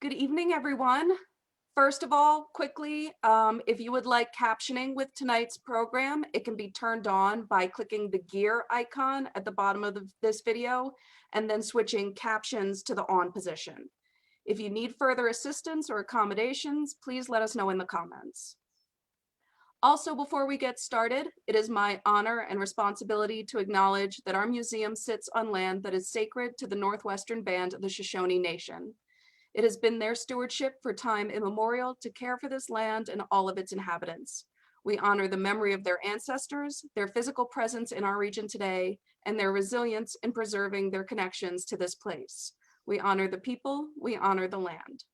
Good evening, everyone. First of all, quickly, if you would like captioning with tonight's program, it can be turned on by clicking the gear icon at the bottom of this video and then switching captions to the on position. If you need further assistance or accommodations, please let us know in the comments. Also, before we get started, it is my honor and responsibility to acknowledge that our museum sits on land that is sacred to the Northwestern Band of the Shoshone Nation. It has been their stewardship for time immemorial to care for this land and all of its inhabitants. We honor the memory of their ancestors, their physical presence in our region today, and their resilience in preserving their connections to this place. We honor the people, we honor the land.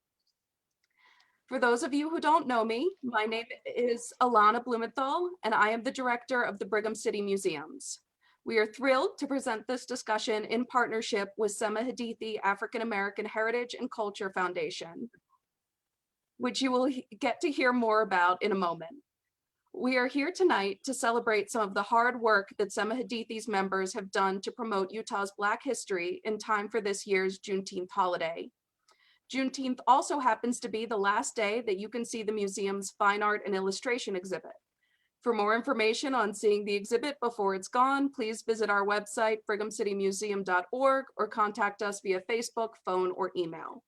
For those of you who don't know me, my name is Alana Blumenthal, and I am the director of the Brigham City Museums. We are thrilled to present this discussion in partnership with Sema Hadithi African American Heritage and Culture Foundation, which you will get to hear more about in a moment. We are here tonight to celebrate some of the hard work that Sema Hadithi's members have done to promote Utah's Black history in time for this year's Juneteenth holiday. Juneteenth also happens to be the last day that you can see the museum's fine art and illustration exhibit. For more information on seeing the exhibit before it's gone, please visit our website, brighamcitymuseum.org, or contact us via Facebook, phone, or email.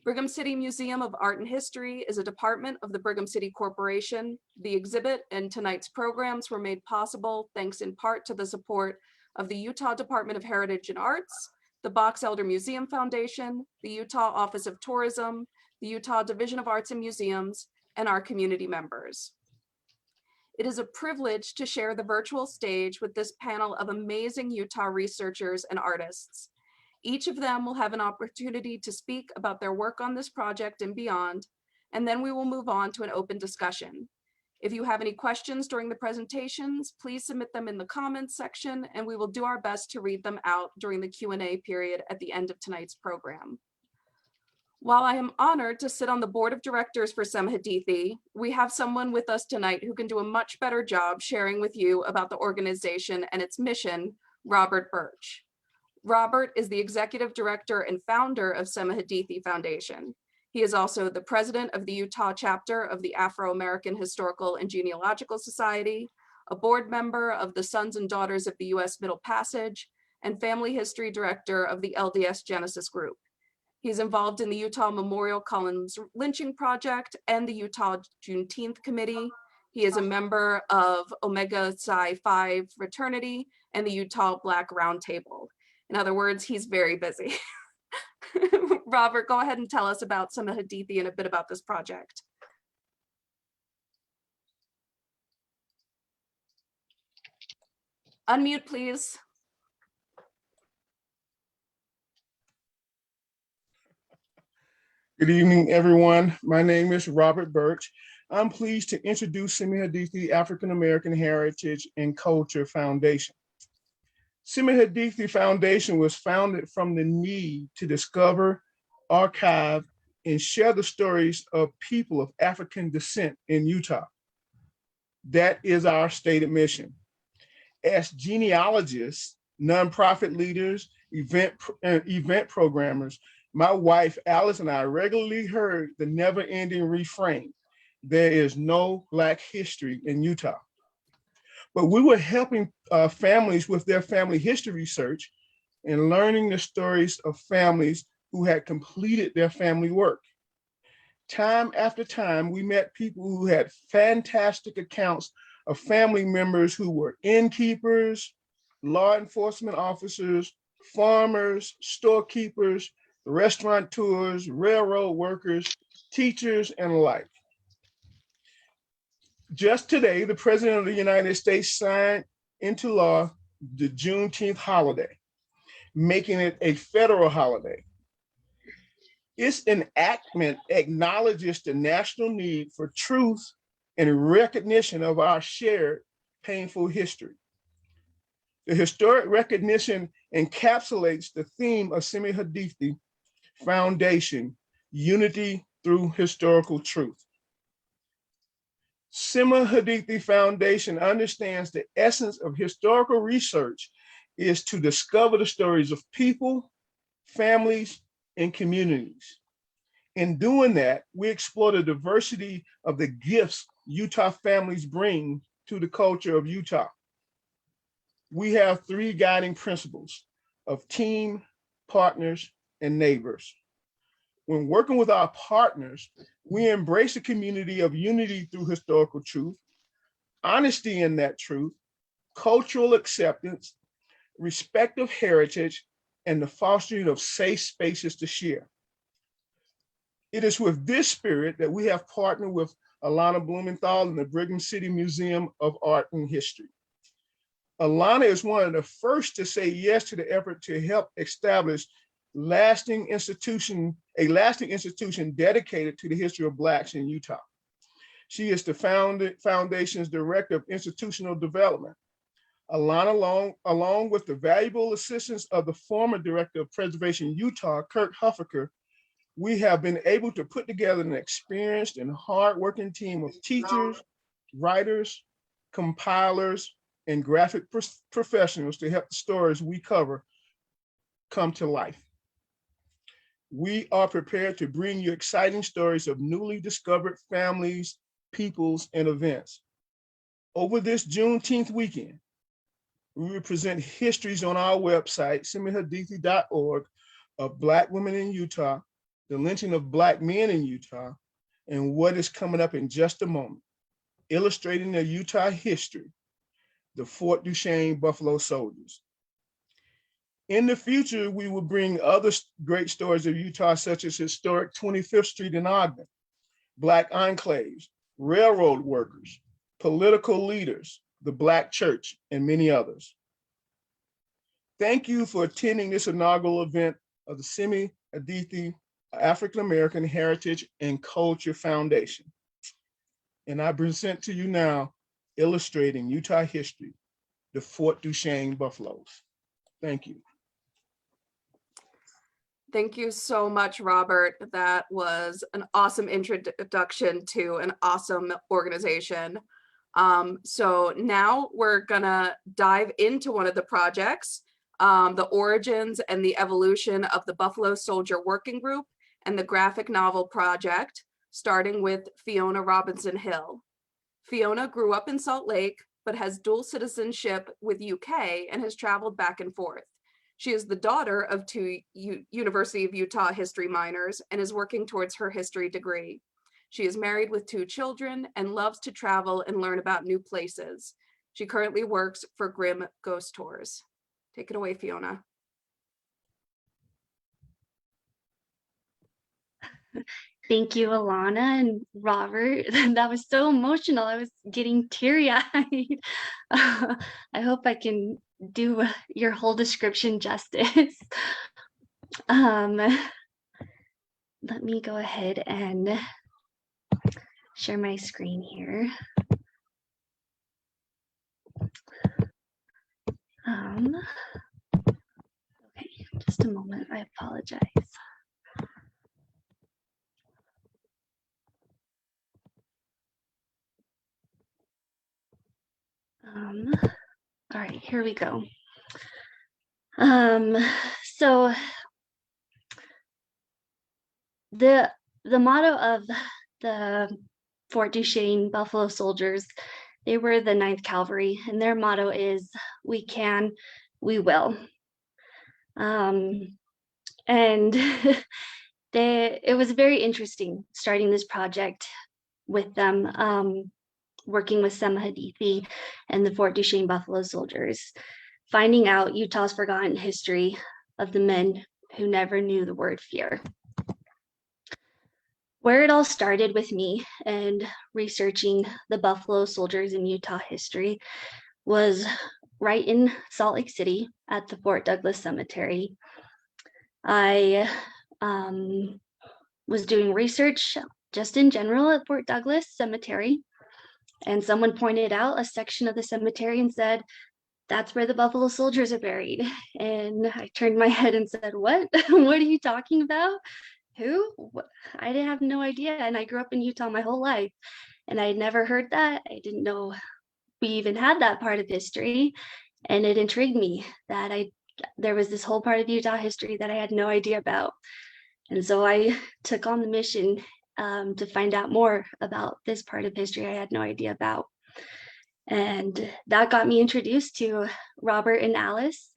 Brigham City Museum of Art and History is a department of the Brigham City Corporation. The exhibit and tonight's programs were made possible thanks in part to the support of the Utah Department of Heritage and Arts, the Box Elder Museum Foundation, the Utah Office of Tourism, the Utah Division of Arts and Museums, and our community members. It is a privilege to share the virtual stage with this panel of amazing Utah researchers and artists. Each of them will have an opportunity to speak about their work on this project and beyond, and then we will move on to an open discussion. If you have any questions during the presentations, please submit them in the comments section, and we will do our best to read them out during the Q&A period at the end of tonight's program. While I am honored to sit on the board of directors for Sema Hadithi, we have someone with us tonight who can do a much better job sharing with you about the organization and its mission, Robert Burch. Robert is the executive director and founder of Sema Hadithi Foundation. He is also the president of the Utah chapter of the Afro-American Historical and Genealogical Society, a board member of the Sons and Daughters of the U.S. Middle Passage, and family history director of the LDS Genesis Group. He's involved in the Utah Memorial Collins Lynching Project and the Utah Juneteenth Committee. He is a member of Omega Psi Phi fraternity and the Utah Black Roundtable. In other words, he's very busy. Robert, go ahead and tell us about Sema Hadithi and a bit about this project. Unmute, please. Good evening, everyone. My name is Robert Burch. I'm pleased to introduce Sema Hadithi African American Heritage and Culture Foundation. Sema Hadithi Foundation was founded from the need to discover, archive, and share the stories of people of African descent in Utah. That is our stated mission. As genealogists, nonprofit leaders, event programmers, my wife, Alice, and I regularly heard the never-ending refrain, there is no Black history in Utah. But we were helping families with their family history research and learning the stories of families who had completed their family work. Time after time, we met people who had fantastic accounts of family members who were innkeepers, law enforcement officers, farmers, storekeepers, restaurateurs, railroad workers, teachers, and the like. Just today, the President of the United States signed into law the Juneteenth holiday, making it a federal holiday. Its enactment acknowledges the national need for truth and recognition of our shared painful history. The historic recognition encapsulates the theme of Sema Hadithi Foundation, unity through historical truth. Sema Hadithi Foundation understands the essence of historical research is to discover the stories of people, families, and communities. In doing that, we explore the diversity of the gifts Utah families bring to the culture of Utah. We have three guiding principles of team, partners, and neighbors. When working with our partners, we embrace a community of unity through historical truth, honesty in that truth, cultural acceptance, respect of heritage, and the fostering of safe spaces to share. It is with this spirit that we have partnered with Alana Blumenthal and the Brigham City Museum of Art and History. Alana is one of the first to say yes to the effort to help establish a lasting institution dedicated to the history of Blacks in Utah. She is the foundation's director of institutional development. Alana, along with the valuable assistance of the former director of Preservation Utah, Kirk Huffaker, we have been able to put together an experienced and hardworking team of teachers, writers, compilers, and graphic professionals to help the stories we cover come to life. We are prepared to bring you exciting stories of newly discovered families, peoples, and events. Over this Juneteenth weekend, we will present histories on our website, semihadithi.org, of Black women in Utah, the lynching of Black men in Utah, and what is coming up in just a moment, illustrating the Utah history, the Fort Duchesne Buffalo Soldiers. In the future, we will bring other great stories of Utah, such as historic 25th Street in Ogden, Black enclaves, railroad workers, political leaders, the Black church, and many others. Thank you for attending this inaugural event of the Semi Hadithi African American Heritage and Culture Foundation. And I present to you now, illustrating Utah history, the Fort Duchesne Buffaloes. Thank you. Thank you so much, Robert. That was an awesome introduction to an awesome organization. So now we're gonna dive into one of the projects, the origins and the evolution of the Buffalo Soldier Working Group and the graphic novel project, starting with Fiona Robinson Hill. Fiona grew up in Salt Lake, but has dual citizenship with UK and has traveled back and forth. She is the daughter of two University of Utah history minors and is working towards her history degree. She is married with 2 children and loves to travel and learn about new places. She currently works for Grimm Ghost Tours. Take it away, Fiona. Thank you, Alana and Robert. That was so emotional. I was getting teary-eyed. I hope I can do your whole description justice. Let me go ahead and share my screen here. Okay, just a moment. I apologize. All right, here we go. So the motto of the Fort Duchesne Buffalo Soldiers, they were the 9th Cavalry, and their motto is, "We can, we will." And it was very interesting starting this project with them, working with Sema Hadithi and the Fort Duchesne Buffalo Soldiers, finding out Utah's forgotten history of the men who never knew the word fear. Where it all started with me and researching the Buffalo Soldiers in Utah history was right in Salt Lake City at the Fort Douglas Cemetery. I was doing research just in general at Fort Douglas Cemetery, and someone pointed out a section of the cemetery and said, "That's where the Buffalo Soldiers are buried." And I turned my head and said, "What? What are you talking about? Who?" I didn't have no idea. And I grew up in Utah my whole life, and I had never heard that. I didn't know we even had that part of history. And it intrigued me that there was this whole part of Utah history that I had no idea about. And so I took on the mission to find out more about this part of history I had no idea about. And that got me introduced to Robert and Alice,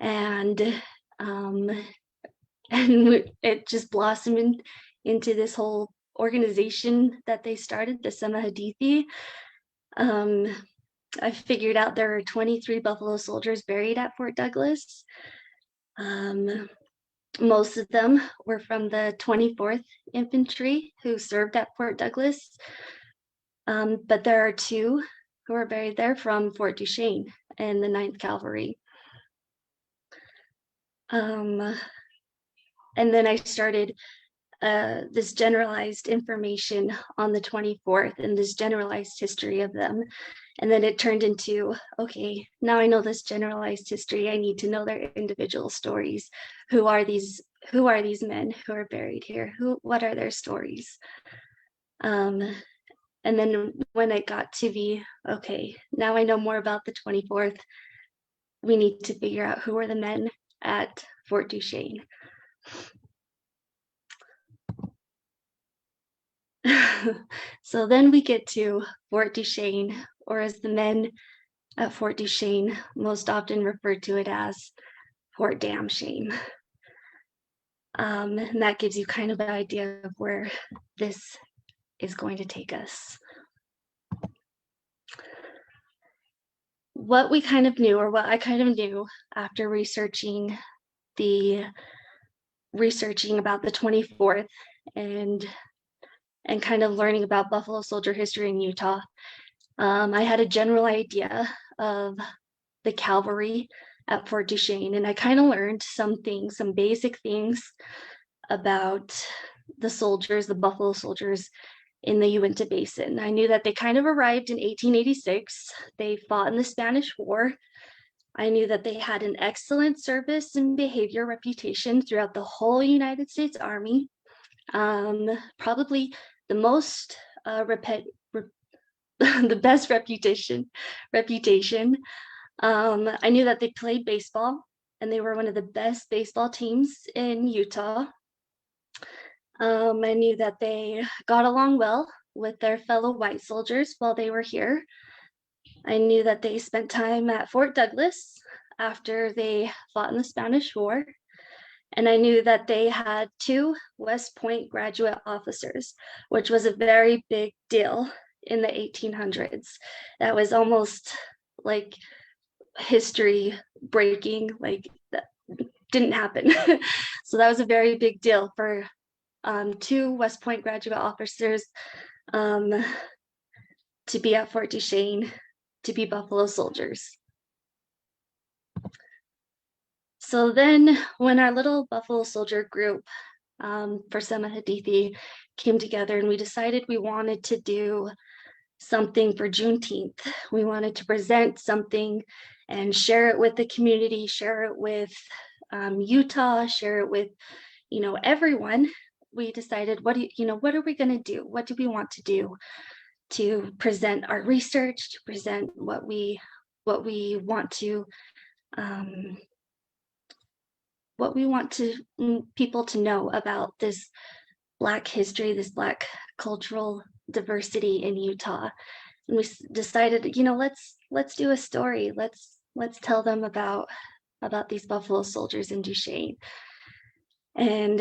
and it just blossomed into this whole organization that they started, the Sema Hadithi. I figured out there are 23 Buffalo Soldiers buried at Fort Douglas. Most of them were from the 24th Infantry who served at Fort Douglas. But there are 2 who are buried there from Fort Duchesne and the 9th Cavalry. And then I started this generalized information on the 24th and this generalized history of them. And then it turned into, okay, now I know this generalized history. I need to know their individual stories. Who are these men who are buried here? What are their stories? And then when it got to be, okay, now I know more about the 24th, we need to figure out who are the men at Fort Duchesne. So then we get to Fort Duchesne, or as the men at Fort Duchesne most often refer to it as Fort Damn Shame. And that gives you kind of an idea of where this is going to take us. What we kind of knew, or what I kind of knew after researching about the 24th and kind of learning about Buffalo Soldier history in Utah, I had a general idea of the cavalry at Fort Duchesne, and I kind of learned some basic things about the soldiers, the Buffalo Soldiers in the Uinta Basin. I knew that they kind of arrived in 1886. They fought in the Spanish War. I knew that they had an excellent service and behavior reputation throughout the whole United States Army. Probably the most the best reputation. I knew that they played baseball, and they were one of the best baseball teams in Utah. I knew that they got along well with their fellow white soldiers while they were here. I knew that they spent time at Fort Douglas after they fought in the Spanish War. And I knew that they had 2 West Point graduate officers, which was a very big deal in the 1800s. That was almost like history breaking, like that didn't happen. So that was a very big deal for 2 West Point graduate officers to be at Fort Duchesne, to be Buffalo Soldiers. So then when our little Buffalo Soldier group for Sema Hadithi came together, and we decided we wanted to do something for Juneteenth. We wanted to present something and share it with the community, share it with Utah, share it with, everyone. We decided, what are we going to do? What do we want to do to present our research, to present what we want to people to know about this Black history, this Black cultural diversity in Utah. And we decided, let's do a story. Let's tell them about these Buffalo Soldiers in Duchesne. And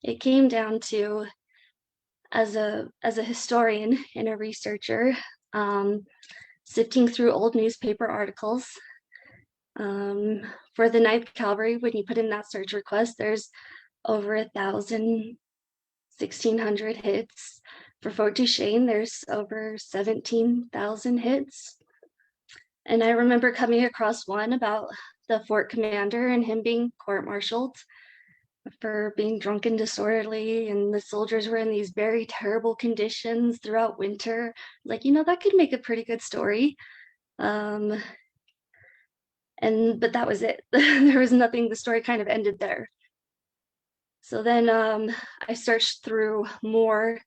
it came down to, as a historian and a researcher, sifting through old newspaper articles. For the 9th Cavalry, when you put in that search request, there's over 1,000, 1,600 hits. For Fort Duchesne, there's over 17,000 hits. And I remember coming across one about the fort commander and him being court-martialed for being drunk and disorderly, and the soldiers were in these very terrible conditions throughout winter. Like, that could make a pretty good story. But that was it. There was nothing. The story kind of ended there. So then I searched through more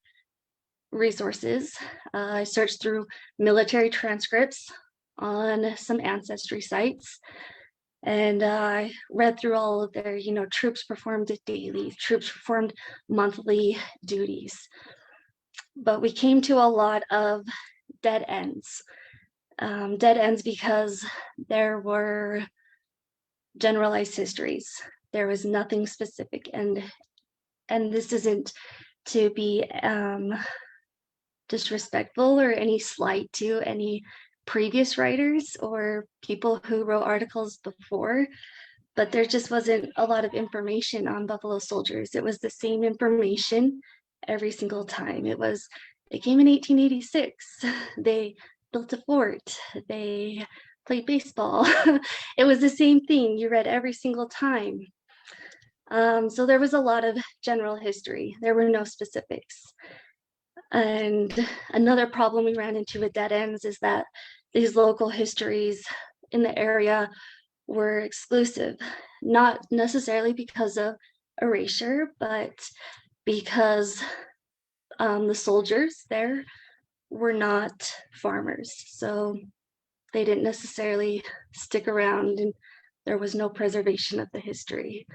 resources. I searched through military transcripts on some ancestry sites. And I read through all of their, troops performed daily, troops performed monthly duties. But we came to a lot of dead ends. Dead ends because there were generalized histories. There was nothing specific, and this isn't to be disrespectful or any slight to any previous writers or people who wrote articles before, but there just wasn't a lot of information on Buffalo Soldiers. It was the same information every single time. They came in 1886. They built a fort. They played baseball. It was the same thing you read every single time. So there was a lot of general history. There were no specifics. And another problem we ran into with dead ends is that these local histories in the area were exclusive, not necessarily because of erasure, but because the soldiers there were not farmers. So they didn't necessarily stick around, and there was no preservation of the history.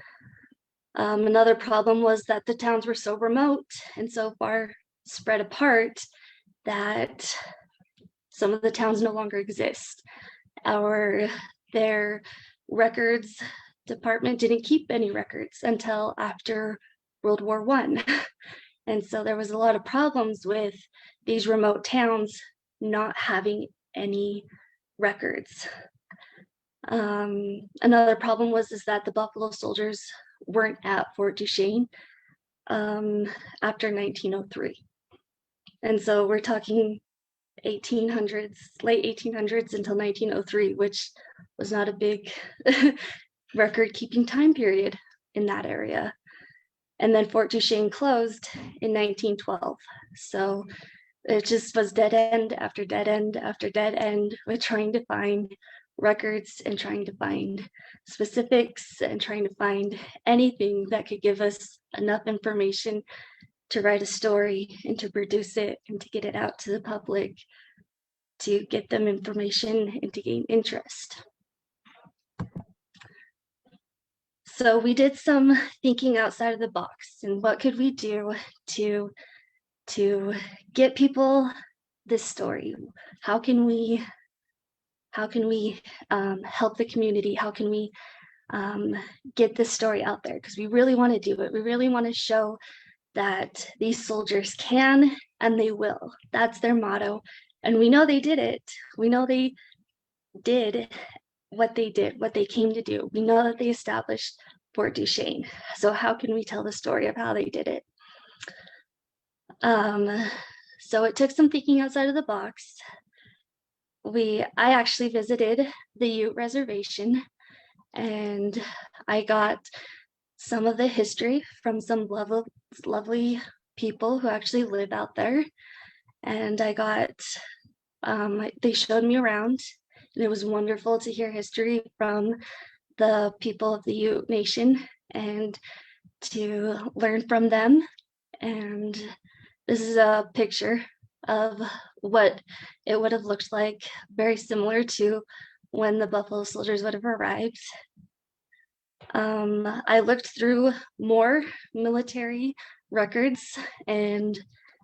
Another problem was that the towns were so remote and so far spread apart that some of the towns no longer exist. Their records department didn't keep any records until after World War I. And so there was a lot of problems with these remote towns not having any records. Another problem was that the Buffalo Soldiers weren't at Fort Duchesne after 1903. And so we're talking 1800s, late 1800s until 1903, which was not a big record-keeping time period in that area. And then Fort Duchesne closed in 1912. So it just was dead end after dead end after dead end with trying to find records and trying to find specifics and trying to find anything that could give us enough information to write a story and to produce it and to get it out to the public, to get them information and to gain interest. So we did some thinking outside of the box, and what could we do to get people this story? How can we help the community? How can we get this story out there? Because we really want to do it. We really want to show that these soldiers can and they will. That's their motto. And we know they did it. We know they did, what they came to do. We know that they established Fort Duchesne. So how can we tell the story of how they did it? So it took some thinking outside of the box. I actually visited the Ute Reservation, and I got some of the history from some lovely people who actually live out there. And I got, they showed me around, and it was wonderful to hear history from the people of the Ute Nation and to learn from them. And this is a picture of what it would have looked like, very similar to when the Buffalo Soldiers would have arrived. I looked through more military records, and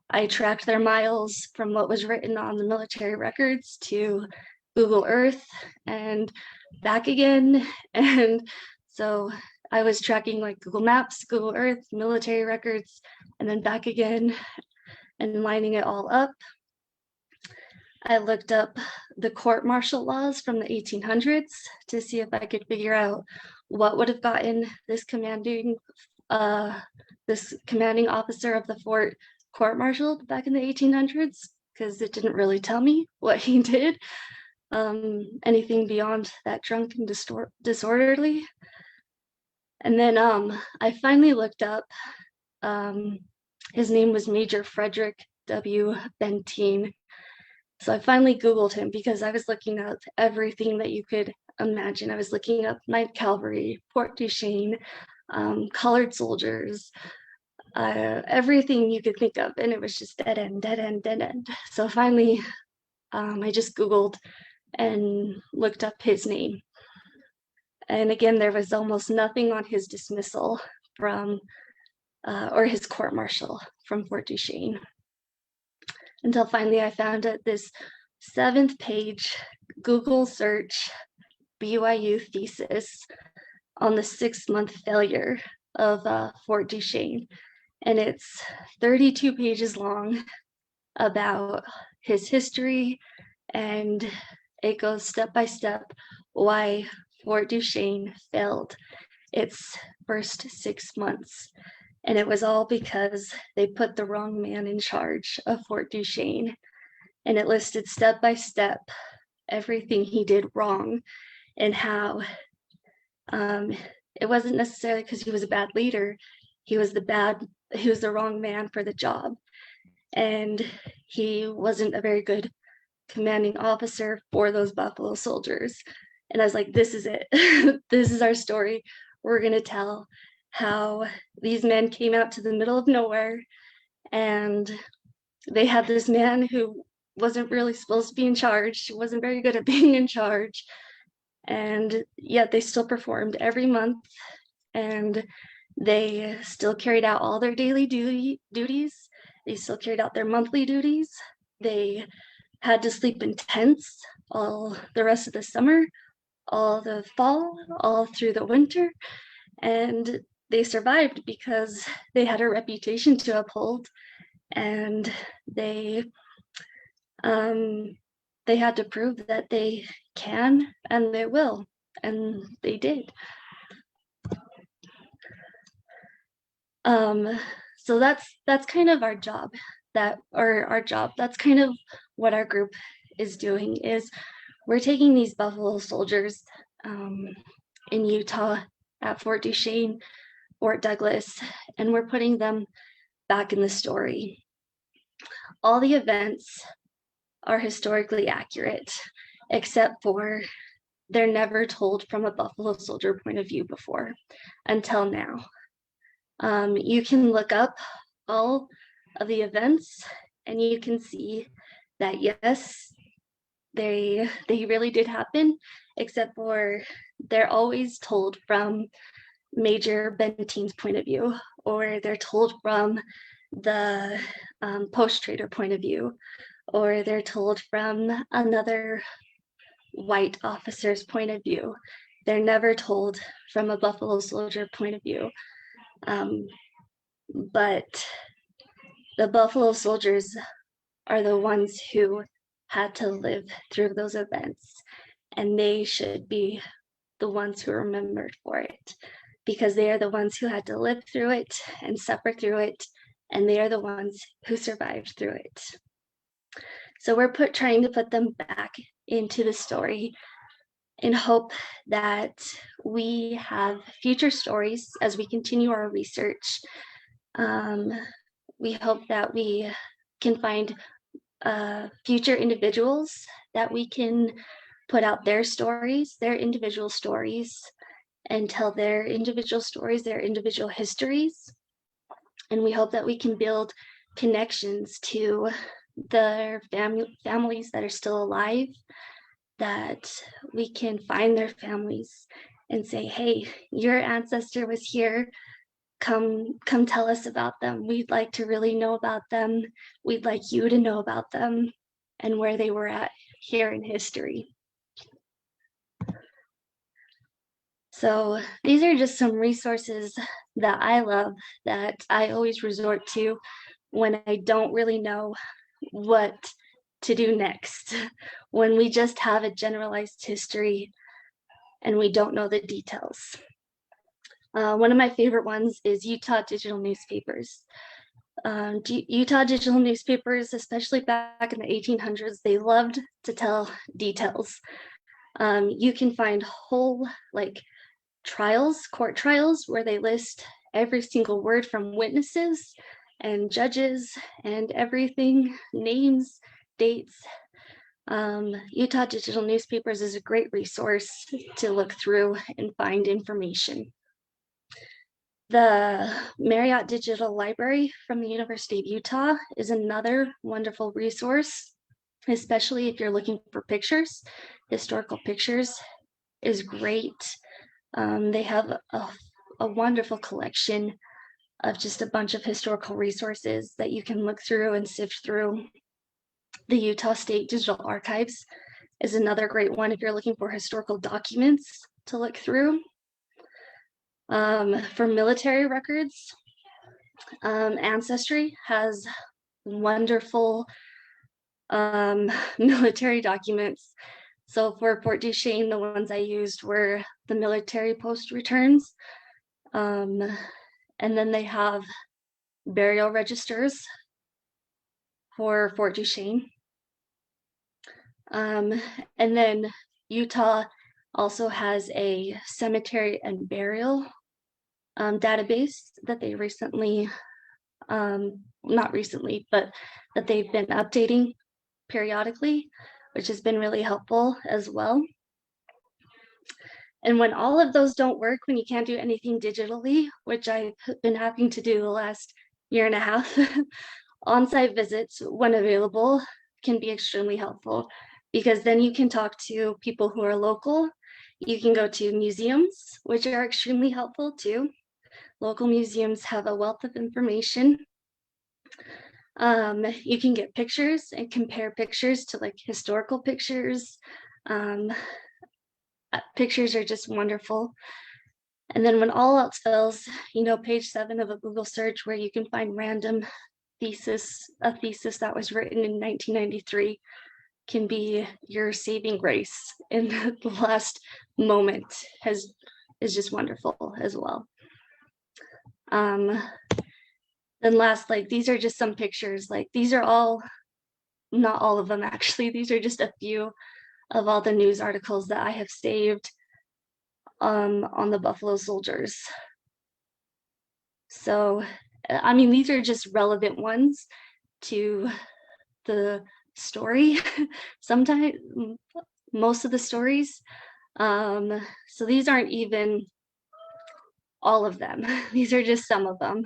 I tracked their miles from what was written on the military records to Google Earth and back again. And so I was tracking like Google Maps, Google Earth, military records, and then back again and lining it all up. I looked up the court-martial laws from the 1800s to see if I could figure out what would have gotten this commanding officer of the fort court-martialed back in the 1800s, because it didn't really tell me what he did, anything beyond that drunk and disorderly. And then I finally looked up, his name was Major Frederick W. Benteen. So I finally Googled him because I was looking up everything that you could imagine. I was looking up Ninth Cavalry, Fort Duchesne, colored soldiers, everything you could think of. And it was just dead end, dead end, dead end. So finally, I just Googled and looked up his name. And again, there was almost nothing on his dismissal from, or his court-martial from Fort Duchesne. Until finally I found this 7th page Google search BYU thesis on the 6-month failure of Fort Duchesne. And it's 32 pages long about his history, and it goes step by step why Fort Duchesne failed its first 6 months. And it was all because they put the wrong man in charge of Fort Duchesne. And it listed step by step everything he did wrong, and how it wasn't necessarily because he was a bad leader. He was the wrong man for the job. And he wasn't a very good commanding officer for those Buffalo Soldiers. And I was like, this is it. This is our story. We're going to tell how these men came out to the middle of nowhere, and they had this man who wasn't really supposed to be in charge. He wasn't very good at being in charge. And yet they still performed every month, and they still carried out all their daily duties. They still carried out their monthly duties. They had to sleep in tents all the rest of the summer, all the fall, all through the winter. And they survived because they had a reputation to uphold, and they had to prove that they can and they will, and they did. So that's kind of our job. That's kind of what our group is doing, is we're taking these Buffalo Soldiers in Utah at Fort Duchesne, Fort Douglas, and we're putting them back in the story. All the events are historically accurate, except for they're never told from a Buffalo Soldier point of view before, until now. You can look up all of the events, and you can see that yes, they really did happen, except for they're always told from Major Benteen's point of view, or they're told from the post-trader point of view, or they're told from another white officer's point of view. They're never told from a Buffalo Soldier point of view. But the Buffalo Soldiers are the ones who had to live through those events, and they should be the ones who are remembered for it, because they are the ones who had to live through it and suffer through it, and they are the ones who survived through it. So we're trying to put them back into the story in hope that we have future stories as we continue our research. We hope that we can find future individuals that we can put out their stories, their individual stories, and tell their individual stories, their individual histories. And we hope that we can build connections to their families that are still alive, that we can find their families and say, hey, your ancestor was here. Come tell us about them. We'd like to really know about them. We'd like you to know about them and where they were at here in history. So these are just some resources that I love, that I always resort to when I don't really know what to do next, when we just have a generalized history and we don't know the details. One of my favorite ones is Utah digital newspapers. Utah digital newspapers, especially back in the 1800s, they loved to tell details. You can find whole court trials, where they list every single word from witnesses and judges and everything, names, dates. Utah digital newspapers is a great resource to look through and find information. The Marriott Digital Library from the University of Utah is another wonderful resource, especially if you're looking for pictures. Historical pictures is great. They have a wonderful collection of just a bunch of historical resources that you can look through and sift through. The Utah State Digital Archives is another great one if you're looking for historical documents to look through. For military records, Ancestry has wonderful military documents. So for Fort Duchesne, the ones I used were the military post returns. And then they have burial registers for Fort Duchesne. And then Utah also has a cemetery and burial database that they recently, not recently, but that they've been updating periodically, which has been really helpful as well. And when all of those don't work, when you can't do anything digitally, which I've been having to do the last year and a half, on-site visits, when available, can be extremely helpful, because then you can talk to people who are local. You can go to museums, which are extremely helpful too. Local museums have a wealth of information. You can get pictures and compare pictures to like historical pictures. Pictures are just wonderful. And then when all else fails, you know, page 7 of a Google search where you can find random a thesis that was written in 1993 can be your saving grace in the last moment is just wonderful as well. Then last, like, these are just some pictures. Like, these are all, not all of them actually, these are just a few of all the news articles that I have saved on the Buffalo Soldiers. So, I mean, these are just relevant ones to the story. Sometimes, most of the stories. So these aren't even all of them. These are just some of them.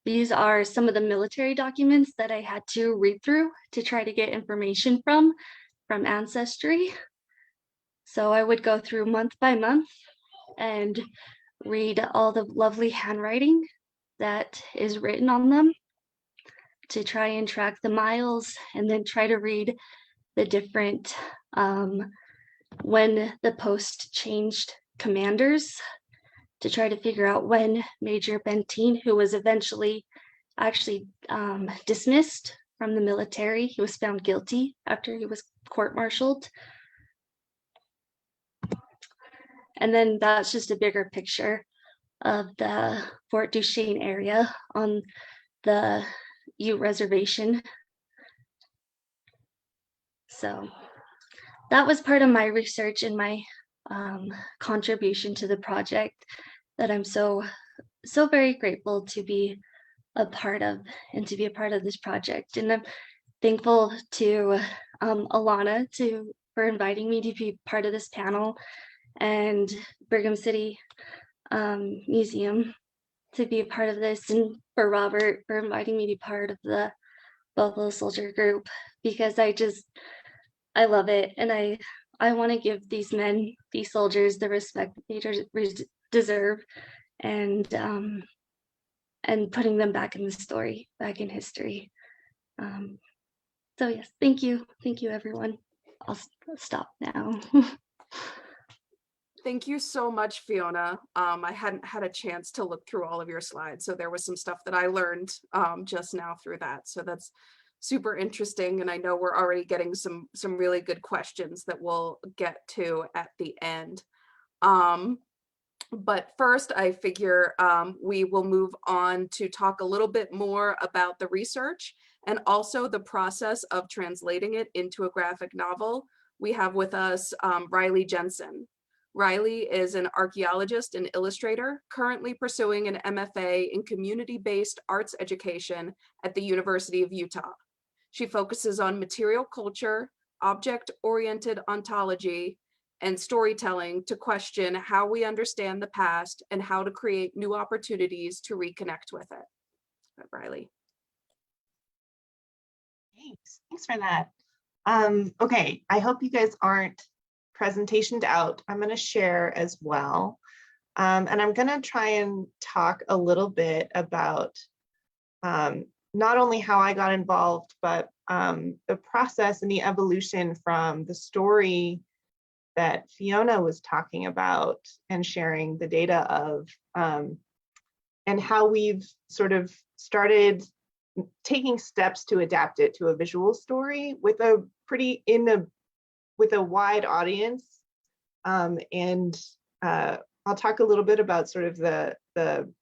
These are some of the military documents that I had to read through to try to get information from Ancestry. So I would go through month by month and read all the lovely handwriting that is written on them to try and track the miles, and then try to read the different, when the post changed commanders, to try to figure out when Major Benteen, who was eventually actually dismissed from the military, he was found guilty after he was court-martialed. And then that's just a bigger picture of the Fort Duchesne area on the Ute Reservation. So that was part of my research and my contribution to the project that I'm so very grateful to be a part of, and to be a part of this project. And I'm thankful to Alana for inviting me to be part of this panel, and Brigham City Museum to be a part of this, and for Robert for inviting me to be part of the Buffalo Soldier group, because I love it, and I want to give these men, these soldiers, the respect that they deserve, and putting them back in the story, back in history. So yes, thank you everyone. I'll stop now. Thank you so much, Fiona. I hadn't had a chance to look through all of your slides, so there was some stuff that I learned just now through that. So that's super interesting, and I know we're already getting some really good questions that we'll get to at the end. But first, I figure we will move on to talk a little bit more about the research and also the process of translating it into a graphic novel. We have with us Reilly Jensen. Reilly is an archaeologist and illustrator, currently pursuing an MFA in community-based arts education at the University of Utah. She focuses on material culture, object-oriented ontology, and storytelling to question how we understand the past and how to create new opportunities to reconnect with it. Reilly. Thanks for that. Okay, I hope you guys aren't presentationed out. I'm going to share as well. And I'm going to try and talk a little bit about not only how I got involved, but the process and the evolution from the story that Fiona was talking about and sharing the data of, and how we've sort of started taking steps to adapt it to a visual story with a with a wide audience. And I'll talk a little bit about sort of the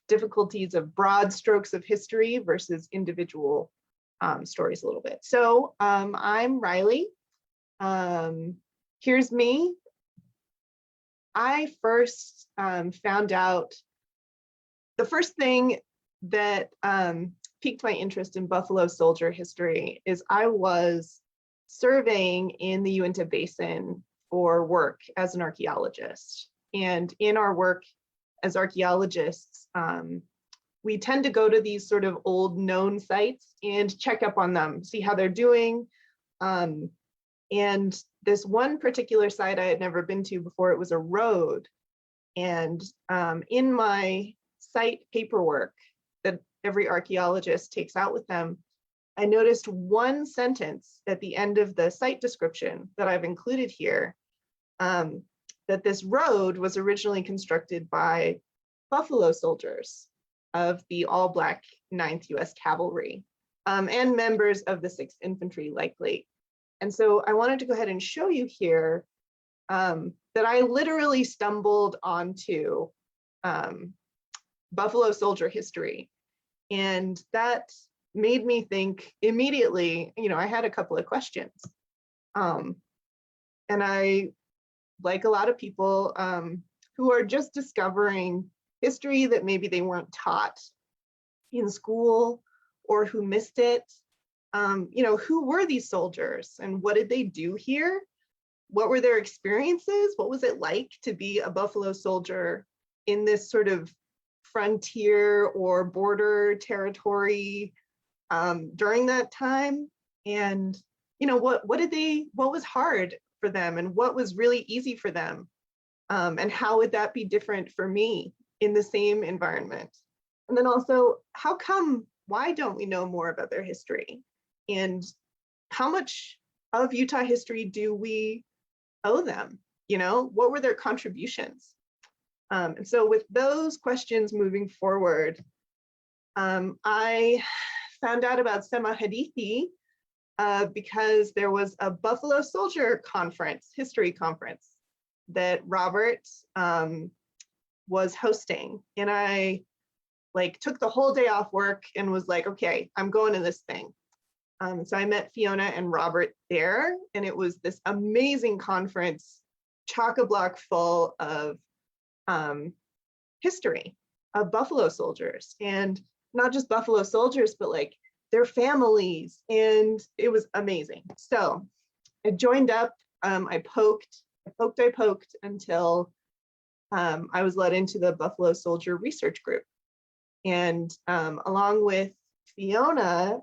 difficulties of broad strokes of history versus individual stories a little bit. So I'm Reilly. Here's me. I first found out, the first thing that piqued my interest in Buffalo Soldier history is I was surveying in the Uinta Basin for work as an archaeologist. And in our work as archaeologists, we tend to go to these sort of old known sites and check up on them, see how they're doing. And this one particular site I had never been to before, it was a road. And in my site paperwork that every archaeologist takes out with them, I noticed one sentence at the end of the site description that I've included here, that this road was originally constructed by Buffalo soldiers of the all-Black 9th U.S. Cavalry, and members of the 6th Infantry likely. And so I wanted to go ahead and show you here that I literally stumbled onto Buffalo Soldier history. And that made me think immediately, I had a couple of questions. And I, like a lot of people who are just discovering history that maybe they weren't taught in school or who missed it, who were these soldiers and what did they do here? What were their experiences? What was it like to be a Buffalo Soldier in this sort of frontier or border territory during that time? And what was hard for them and what was really easy for them? And how would that be different for me in the same environment? And then also, why don't we know more about their history? And how much of Utah history do we owe them? What were their contributions? And so with those questions moving forward, I found out about Sema Hadithi because there was a Buffalo Soldier conference, history conference, that Robert was hosting. And I took the whole day off work and was like, okay, I'm going to this thing. So I met Fiona and Robert there, and it was this amazing conference, chock-a-block full of history of Buffalo soldiers, and not just Buffalo soldiers, but their families, and it was amazing. So I joined up, I poked until I was led into the Buffalo Soldier Research Group. And along with Fiona,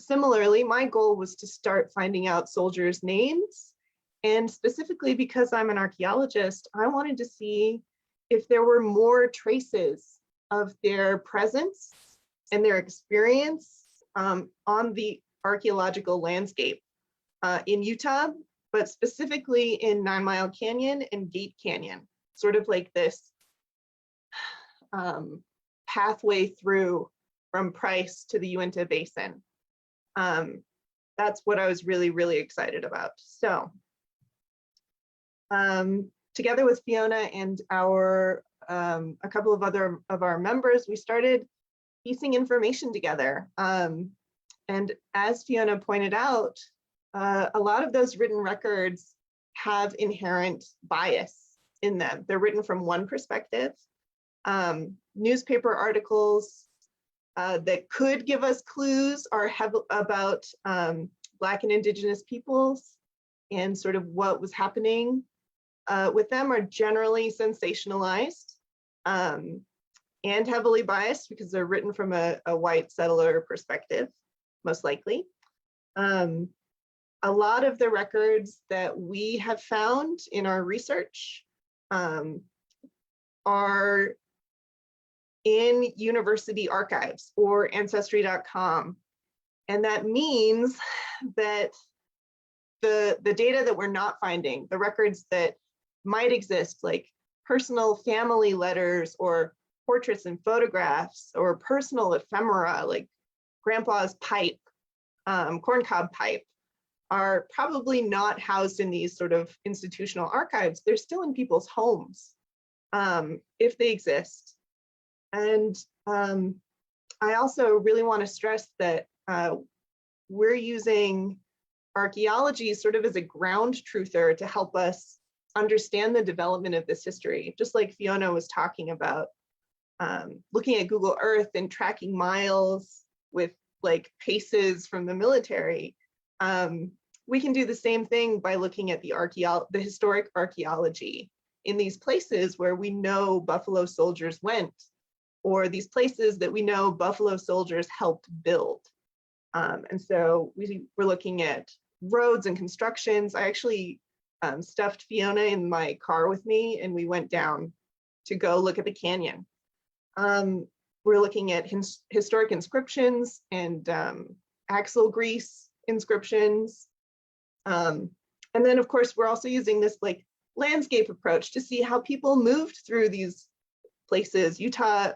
similarly, my goal was to start finding out soldiers' names. And specifically because I'm an archaeologist, I wanted to see if there were more traces of their presence and their experience on the archaeological landscape in Utah, but specifically in 9 Mile Canyon and Gate Canyon, sort of like this pathway through from Price to the Uinta Basin. That's what I was really, really excited about. So together with Fiona and a couple of other of our members, we started piecing information together. And as Fiona pointed out, a lot of those written records have inherent bias in them. They're written from one perspective. Newspaper articles that could give us clues are about Black and Indigenous peoples and sort of what was happening with them are generally sensationalized and heavily biased because they're written from a white settler perspective, most likely. a lot of the records that we have found in our research are in university archives or ancestry.com. And that means that the data that we're not finding, the records that might exist, like personal family letters or portraits and photographs or personal ephemera, like grandpa's pipe, corncob pipe, are probably not housed in these sort of institutional archives. They're still in people's homes, if they exist. And I also really want to stress that we're using archaeology sort of as a ground truther to help us understand the development of this history, just like Fiona was talking about, looking at Google Earth and tracking miles with like paces from the military. We can do the same thing by looking at the historic archaeology in these places where we know Buffalo soldiers went, or these places that we know Buffalo soldiers helped build. And so we're looking at roads and constructions. I actually stuffed Fiona in my car with me, and we went down to go look at the canyon. We're looking at historic inscriptions and axle grease inscriptions. And then of course, we're also using this like landscape approach to see how people moved through these places. Utah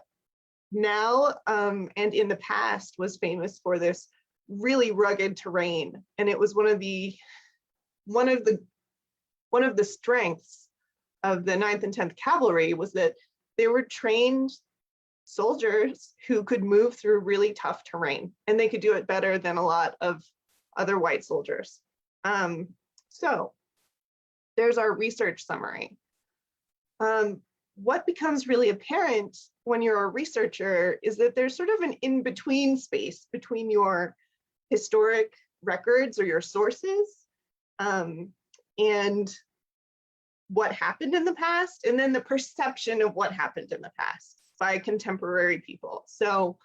now and in the past was famous for this really rugged terrain. And it was one of the strengths of the 9th and 10th Cavalry was that they were trained soldiers who could move through really tough terrain, and they could do it better than a lot of other white soldiers. So there's our research summary. What becomes really apparent when you're a researcher is that there's sort of an in-between space between your historic records or your sources and what happened in the past, and then the perception of what happened in the past by contemporary people. So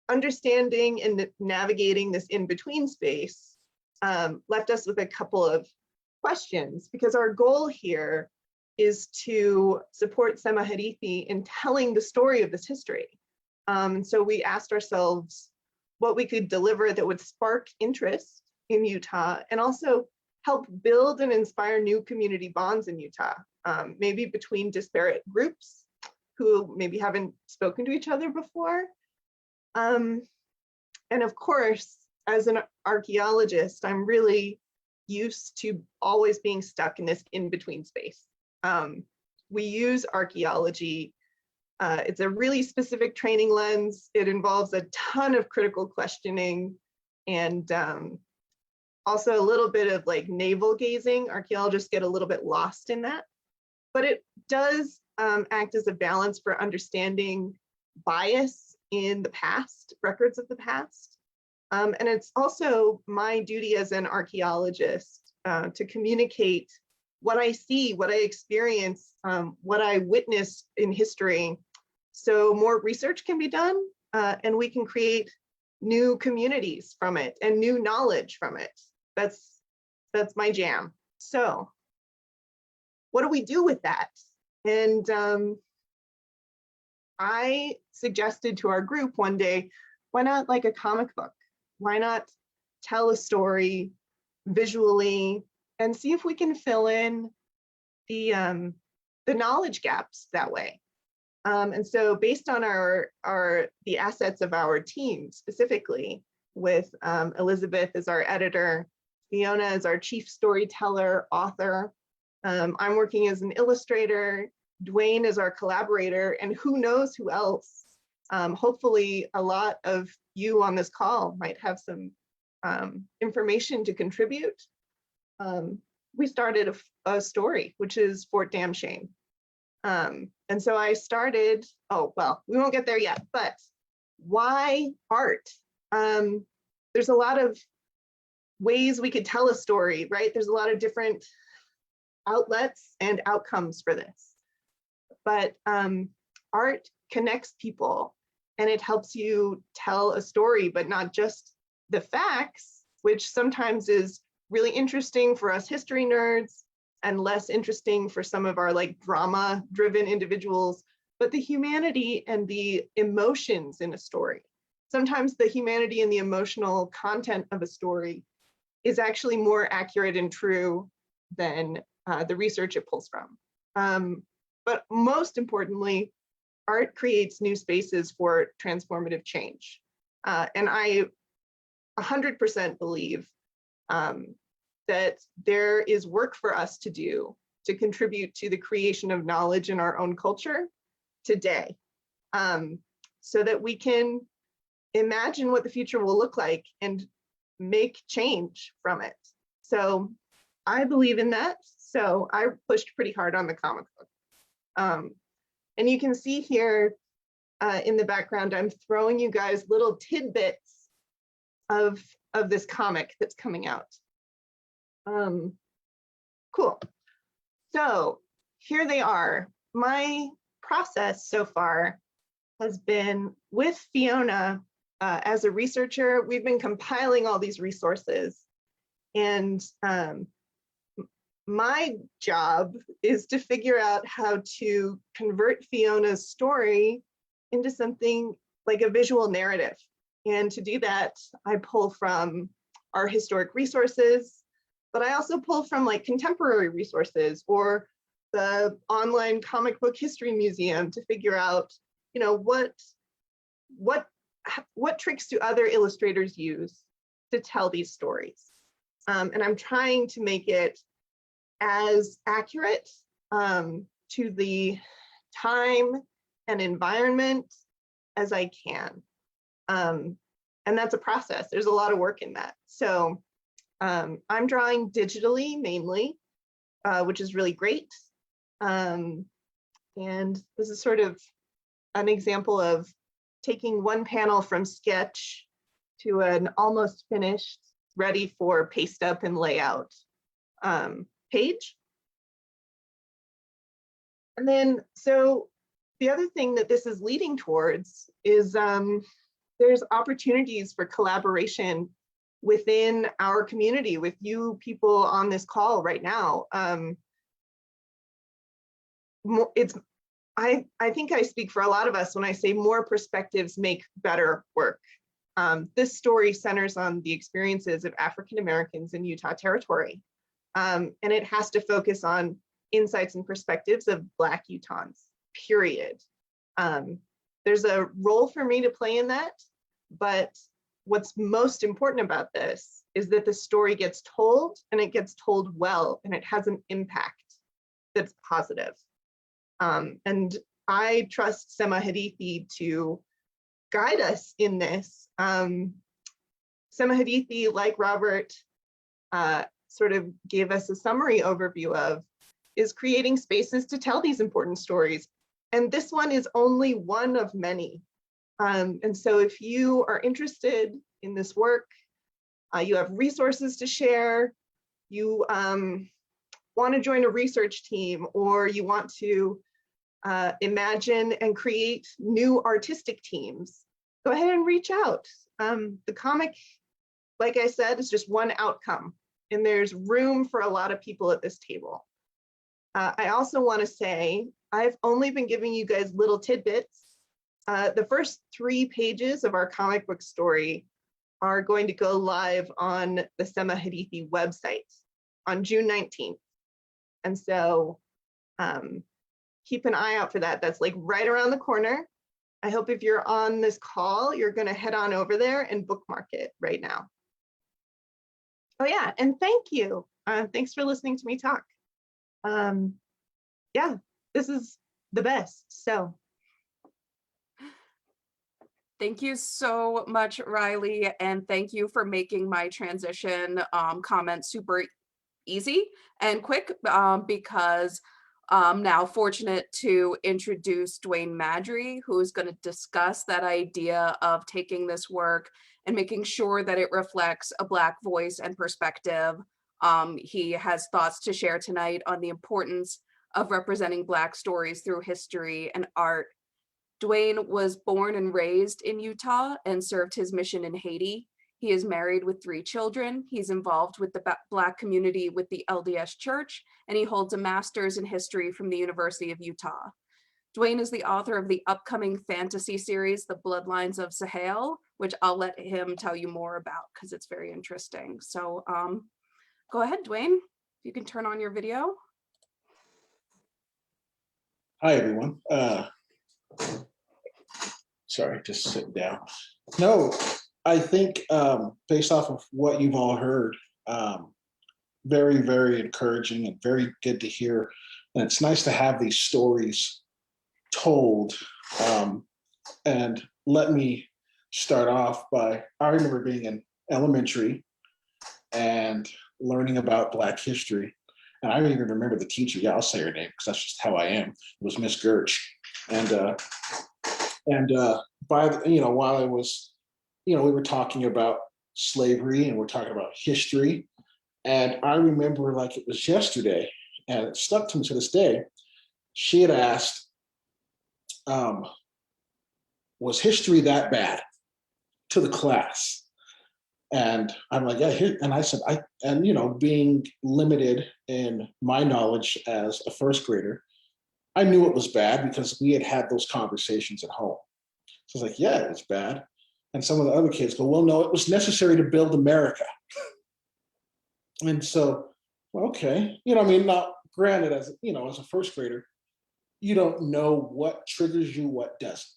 understanding and navigating this in-between space left us with a couple of questions, because our goal here is to support Sema Hadithi in telling the story of this history. So we asked ourselves what we could deliver that would spark interest in Utah and also help build and inspire new community bonds in Utah, maybe between disparate groups who maybe haven't spoken to each other before. And of course, as an archaeologist, I'm really used to always being stuck in this in-between space. We use archaeology. It's a really specific training lens. It involves a ton of critical questioning and also a little bit of like navel gazing. Archaeologists get a little bit lost in that, but it does act as a balance for understanding bias in the past, records of the past. And it's also my duty as an archaeologist to communicate what I see, what I experience, what I witnessed in history, so more research can be done and we can create new communities from it and new knowledge from it. That's my jam. So what do we do with that? And I suggested to our group one day, why not like a comic book? Why not tell a story visually and see if we can fill in the knowledge gaps that way? And so based on the assets of our team specifically, with Elizabeth as our editor, Fiona as our chief storyteller, author, I'm working as an illustrator, Dwayne is our collaborator, and who knows who else. Hopefully a lot of you on this call might have some information to contribute. We started a story, which is Fort Duchesne. And so I started, oh, well, we won't get there yet, but why art? There's a lot of ways we could tell a story, right? There's a lot of different outlets and outcomes for this. But art connects people and it helps you tell a story, but not just the facts, which sometimes is really interesting for us history nerds and less interesting for some of our like drama-driven individuals, but the humanity and the emotions in a story. Sometimes the humanity and the emotional content of a story is actually more accurate and true than the research it pulls from. But most importantly, art creates new spaces for transformative change. And I 100% believe that there is work for us to do to contribute to the creation of knowledge in our own culture today, so that we can imagine what the future will look like and make change from it. So I believe in that. So I pushed pretty hard on the comic book. And you can see here in the background, I'm throwing you guys little tidbits of this comic that's coming out. Cool. So here they are. My process so far has been with Fiona as a researcher. We've been compiling all these resources, and my job is to figure out how to convert Fiona's story into something like a visual narrative. And to do that, I pull from our historic resources, but I also pull from like contemporary resources or the online comic book history museum to figure out, you know, what tricks do other illustrators use to tell these stories. And I'm trying to make it as accurate to the time and environment as I can. And that's a process. There's a lot of work in that. So I'm drawing digitally mainly, which is really great. And this is sort of an example of taking one panel from sketch to an almost finished, ready for paste up and layout page. And then, so the other thing that this is leading towards is there's opportunities for collaboration within our community with you people on this call right now. I think I speak for a lot of us when I say more perspectives make better work. This story centers on the experiences of African Americans in Utah Territory. And it has to focus on insights and perspectives of Black Utahns, period. There's a role for me to play in that, but what's most important about this is that the story gets told, and it gets told well, and it has an impact that's positive. And I trust Sema Hadithi to guide us in this. Sema Hadithi, like Robert sort of gave us a summary overview of, is creating spaces to tell these important stories. And this one is only one of many. And so if you are interested in this work, you have resources to share, you want to join a research team, or you want to imagine and create new artistic teams, go ahead and reach out. The comic, like I said, is just one outcome, and there's room for a lot of people at this table. I also want to say, I've only been giving you guys little tidbits. The first 3 pages of our comic book story are going to go live on the Sema Hadithi website on June 19th. And so keep an eye out for that. That's like right around the corner. I hope if you're on this call, you're going to head on over there and bookmark it right now. Oh yeah, and thank you. Thanks for listening to me talk. Yeah, this is the best, so. Thank you so much, Reilly, and thank you for making my transition comment super easy and quick, because now fortunate to introduce Dwayne Maddrey, who is going to discuss that idea of taking this work and making sure that it reflects a Black voice and perspective. He has thoughts to share tonight on the importance of representing Black stories through history and art. Dwayne was born and raised in Utah and served his mission in Haiti. He is married with 3 children. He's involved with the Black community with the LDS Church, and he holds a master's in history from the University of Utah. Dwayne is the author of the upcoming fantasy series, The Bloodlines of Sahel, which I'll let him tell you more about because it's very interesting. So go ahead, Dwayne, if you can turn on your video. Hi, everyone. Sorry, just sitting down. No, I think based off of what you've all heard, very, very encouraging and very good to hear. And it's nice to have these stories told. And let me start off by, I remember being in elementary and learning about Black history. And I don't even remember the teacher. Yeah, I'll say her name because that's just how I am. It was Miss Gerch. And by the, while I was, we were talking about slavery and we're talking about history. And I remember like it was yesterday, and it stuck to me to this day. She had asked, was history that bad, to the class? And I'm like, yeah. And I said, being limited in my knowledge as a first grader, I knew it was bad because we had had those conversations at home. So I was like, yeah, it was bad. And some of the other kids go, well, no, it was necessary to build America. And so, well, okay, not granted, as as a first grader, you don't know what triggers you, what doesn't,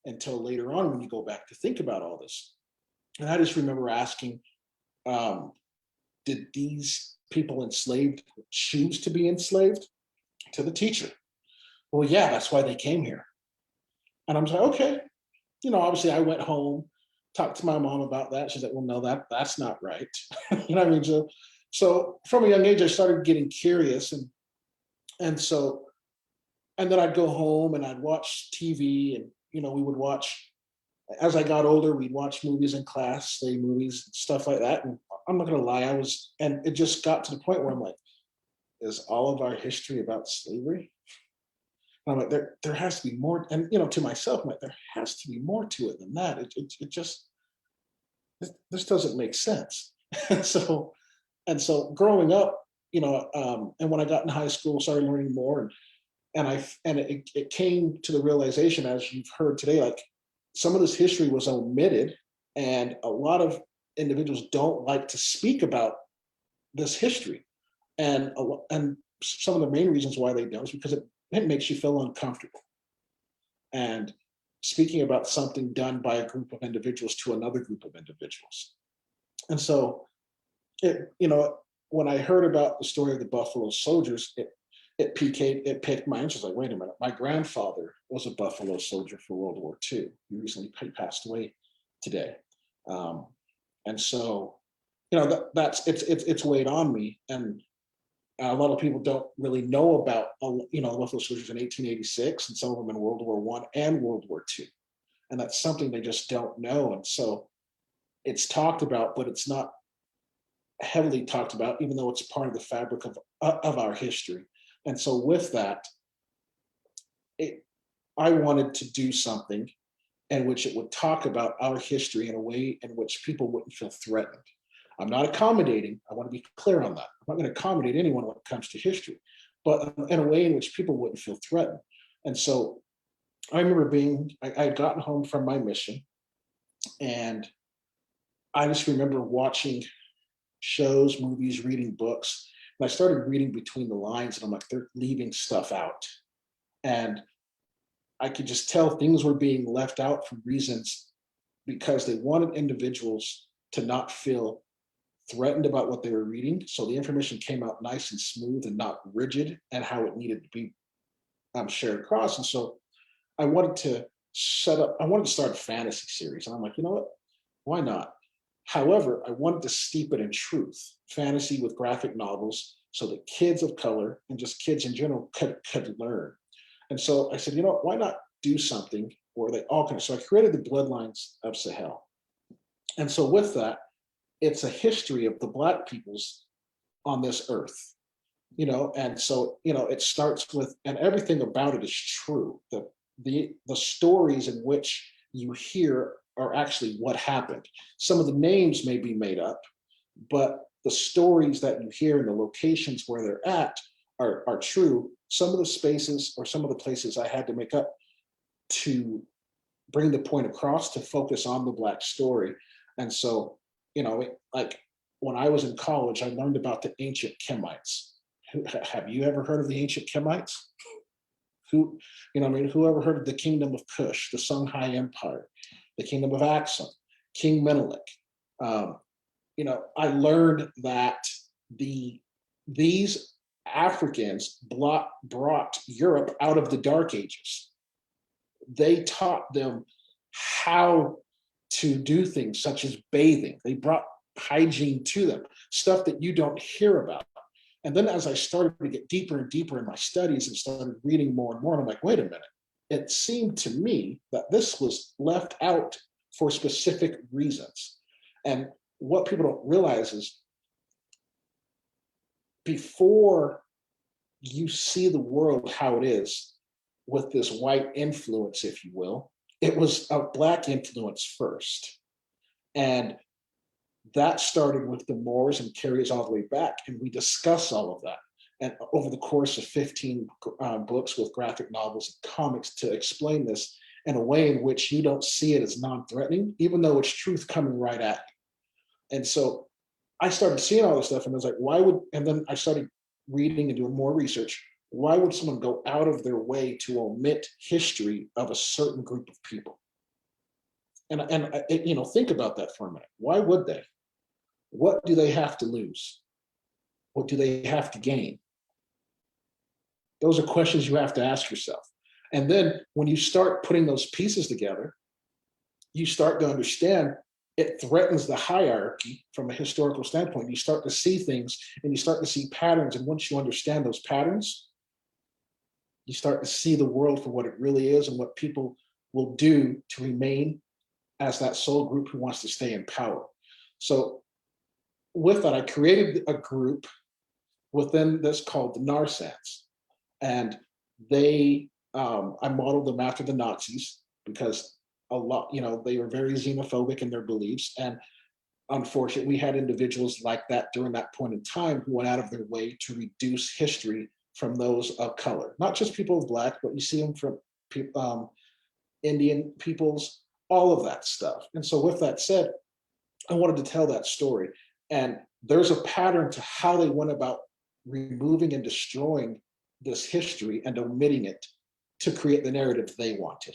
until later on when you go back to think about all this. And I just remember asking, did these people enslaved choose to be enslaved? To the teacher. Well, yeah, that's why they came here. And I'm like, okay. Obviously I went home, talked to my mom about that. She's like, well, no, that's not right. You know what I mean? So from a young age, I started getting curious. And then I'd go home and I'd watch TV, and, we would watch, as I got older, we'd watch movies in class, slave movies, stuff like that. And I'm not going to lie, and it just got to the point where I'm like, is all of our history about slavery? And I'm like, there has to be more. And, to myself, I'm like, there has to be more to it than that. It just, this doesn't make sense. And so growing up, and when I got in high school, started learning more, and it came to the realization, as you've heard today, like some of this history was omitted, and a lot of individuals don't like to speak about this history. And some of the main reasons why they don't is because it makes you feel uncomfortable. And speaking about something done by a group of individuals to another group of individuals. And so, when I heard about the story of the Buffalo Soldiers, it piqued my interest. Like, wait a minute, my grandfather was a Buffalo soldier for World War II. He recently passed away today. And so, it's weighed on me. And a lot of people don't really know about, the Buffalo Soldiers in 1886, and some of them in World War I and World War II. And that's something they just don't know. And so it's talked about, but it's not heavily talked about, even though it's part of the fabric of our history. And so with that, I wanted to do something in which it would talk about our history in a way in which people wouldn't feel threatened. I'm not accommodating. I want to be clear on that. I'm not going to accommodate anyone when it comes to history, but in a way in which people wouldn't feel threatened. And so I remember I had gotten home from my mission, and I just remember watching shows, movies, reading books. And I started reading between the lines, and I'm like, they're leaving stuff out. And I could just tell things were being left out for reasons because they wanted individuals to not feel threatened about what they were reading. So the information came out nice and smooth and not rigid, and how it needed to be shared across. And so I wanted to start a fantasy series. And I'm like, you know what? Why not? However, I wanted to steep it in truth, fantasy with graphic novels, so that kids of color and just kids in general could learn. And so I said, why not do something where they all can? So I created the Bloodlines of Sahel. And so with that, it's a history of the Black peoples on this earth, and so, it starts with, and everything about it is true. The stories in which you hear are actually what happened. Some of the names may be made up, but the stories that you hear and the locations where they're at are true. Some of the spaces or some of the places I had to make up to bring the point across, to focus on the Black story. And so, like when I was in college, I learned about the Ancient Kemites. Have you ever heard of the Ancient Kemites? Who ever heard of the Kingdom of Kush, the Songhai Empire, the Kingdom of Axum, King Menelik? I learned that these Africans brought Europe out of the Dark Ages. They taught them how to do things such as bathing. They brought hygiene to them, stuff that you don't hear about. And then as I started to get deeper and deeper in my studies and started reading more and more, I'm like, wait a minute. It seemed to me that this was left out for specific reasons. And what people don't realize is before you see the world how it is with this white influence, if you will, it was a Black influence first. And that started with the Moors and carries all the way back. And we discuss all of that. And over the course of 15 books with graphic novels and comics to explain this in a way in which you don't see it as non-threatening, even though it's truth coming right at you. And so I started seeing all this stuff and I was like, and then I started reading and doing more research. Why would someone go out of their way to omit history of a certain group of people? And think about that for a minute. Why would they? What do they have to lose? What do they have to gain? Those are questions you have to ask yourself. And then when you start putting those pieces together, you start to understand it threatens the hierarchy from a historical standpoint. You start to see things and you start to see patterns. And once you understand those patterns, you start to see the world for what it really is and what people will do to remain as that sole group who wants to stay in power. So with that, I created a group within this called the Narsans. And I modeled them after the Nazis because they were very xenophobic in their beliefs. And unfortunately, we had individuals like that during that point in time who went out of their way to reduce history from those of color. Not just people of Black, but you see them from Indian peoples, all of that stuff. And so with that said, I wanted to tell that story. And there's a pattern to how they went about removing and destroying this history and omitting it to create the narrative they wanted.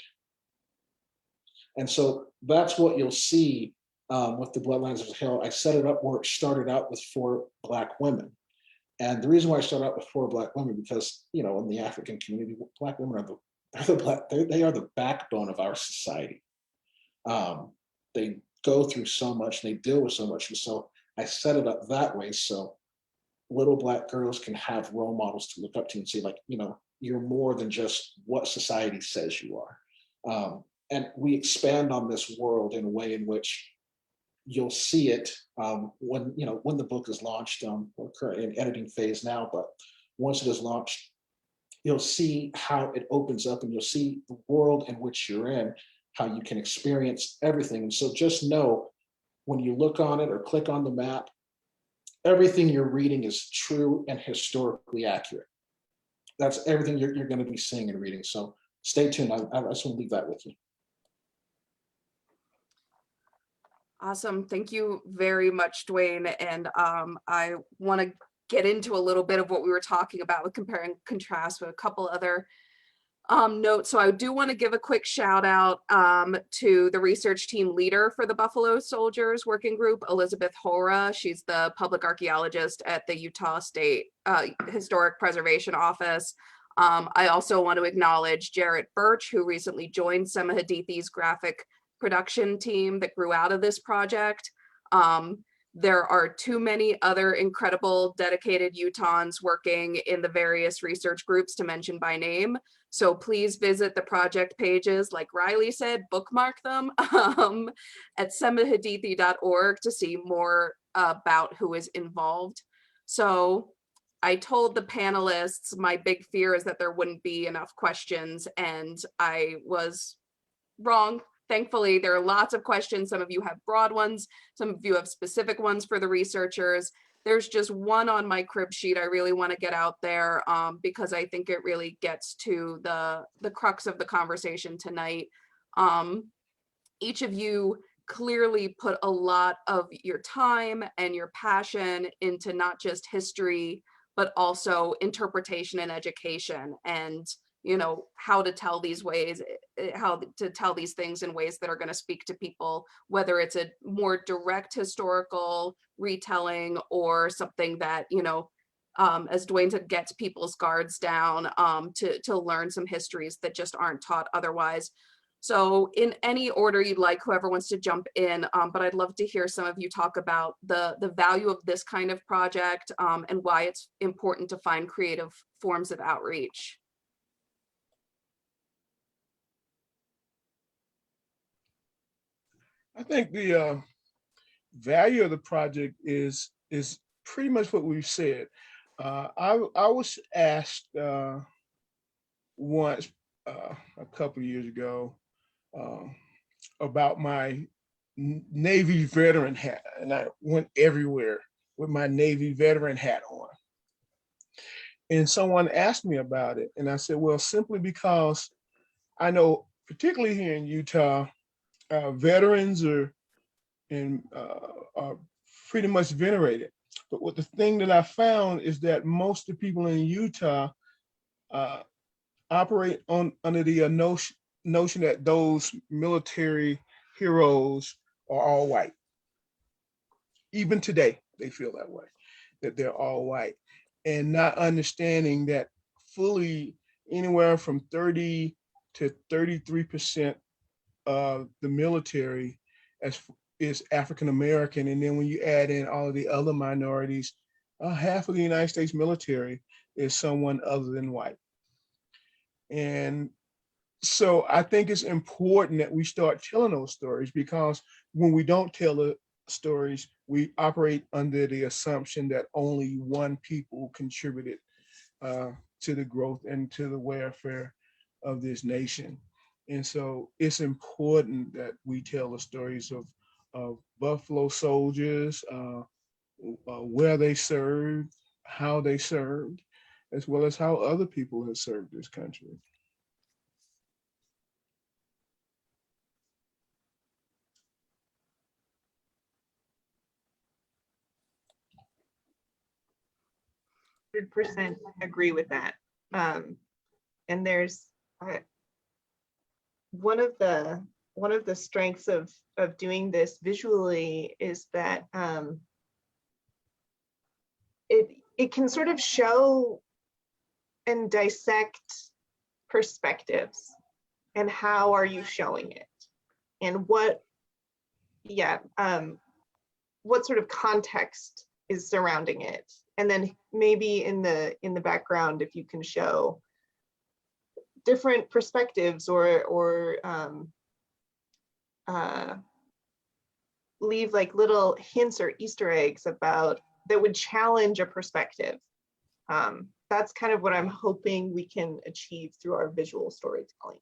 And so that's what you'll see with the Bloodlines of Hell. I set it up where it started out with 4 Black women. And the reason why I started out with 4 Black women, because, in the African community, Black women they are the backbone of our society. They go through so much, they deal with so much. And so I set it up that way so little Black girls can have role models to look up to and say, you're more than just what society says you are. And we expand on this world in a way in which you'll see it when the book is launched. We're currently in editing phase now, but once it is launched, you'll see how it opens up and you'll see the world in which you're in, how you can experience everything. And so just know when you look on it or click on the map, everything you're reading is true and historically accurate. That's everything you're going to be seeing and reading. So stay tuned. I just want to leave that with you. Awesome. Thank you very much, Dwayne. And I want to get into a little bit of what we were talking about with compare and contrast with a couple other notes. So I do want to give a quick shout out to the research team leader for the Buffalo Soldiers Working Group, Elizabeth Hora. She's the public archaeologist at the Utah State Historic Preservation Office. I also want to acknowledge Robert Burch, who recently joined Sema Hadithi's graphic production team that grew out of this project. There are too many other incredible dedicated Utahns working in the various research groups to mention by name. So please visit the project pages, like Reilly said, bookmark them at semahadithi.org to see more about who is involved. So I told the panelists my big fear is that there wouldn't be enough questions, and I was wrong. thankfully, there are lots of questions. Some of you have broad ones, some of you have specific ones for the researchers. There's just one on my crib sheet I really want to get out there because I think it really gets to the crux of the conversation tonight. Each of you clearly put a lot of your time and your passion into not just history, but also interpretation and education, and how to tell these things in ways that are going to speak to people, whether it's a more direct historical retelling or something that as Dwayne said, gets people's guards down to learn some histories that just aren't taught otherwise. So in any order you'd like, whoever wants to jump in, but I'd love to hear some of you talk about the value of this kind of project and why it's important to find creative forms of outreach. I think the value of the project is pretty much what we've said. I was asked once a couple of years ago about my Navy veteran hat, and I went everywhere with my Navy veteran hat on. And someone asked me about it, and I said, well, simply because I know, particularly here in Utah, veterans are pretty much venerated. But what the thing that I found is that most of the people in Utah operate under the notion that those military heroes are all white. Even today, they feel that way, that they're all white, and not understanding that fully anywhere from 30 to 33% of the military is African American. And then when you add in all of the other minorities, half of the United States military is someone other than white. And so I think it's important that we start telling those stories, because when we don't tell the stories, we operate under the assumption that only one people contributed to the growth and to the welfare of this nation. And so it's important that we tell the stories of Buffalo soldiers, where they served, how they served, as well as how other people have served this country. %, agree with that. And there's one of the strengths of doing this visually is that it can sort of show and dissect perspectives, and how are you showing it, and what sort of context is surrounding it. And then maybe in the background, if you can show different perspectives or leave like little hints or Easter eggs about that would challenge a perspective. That's kind of what I'm hoping we can achieve through our visual storytelling.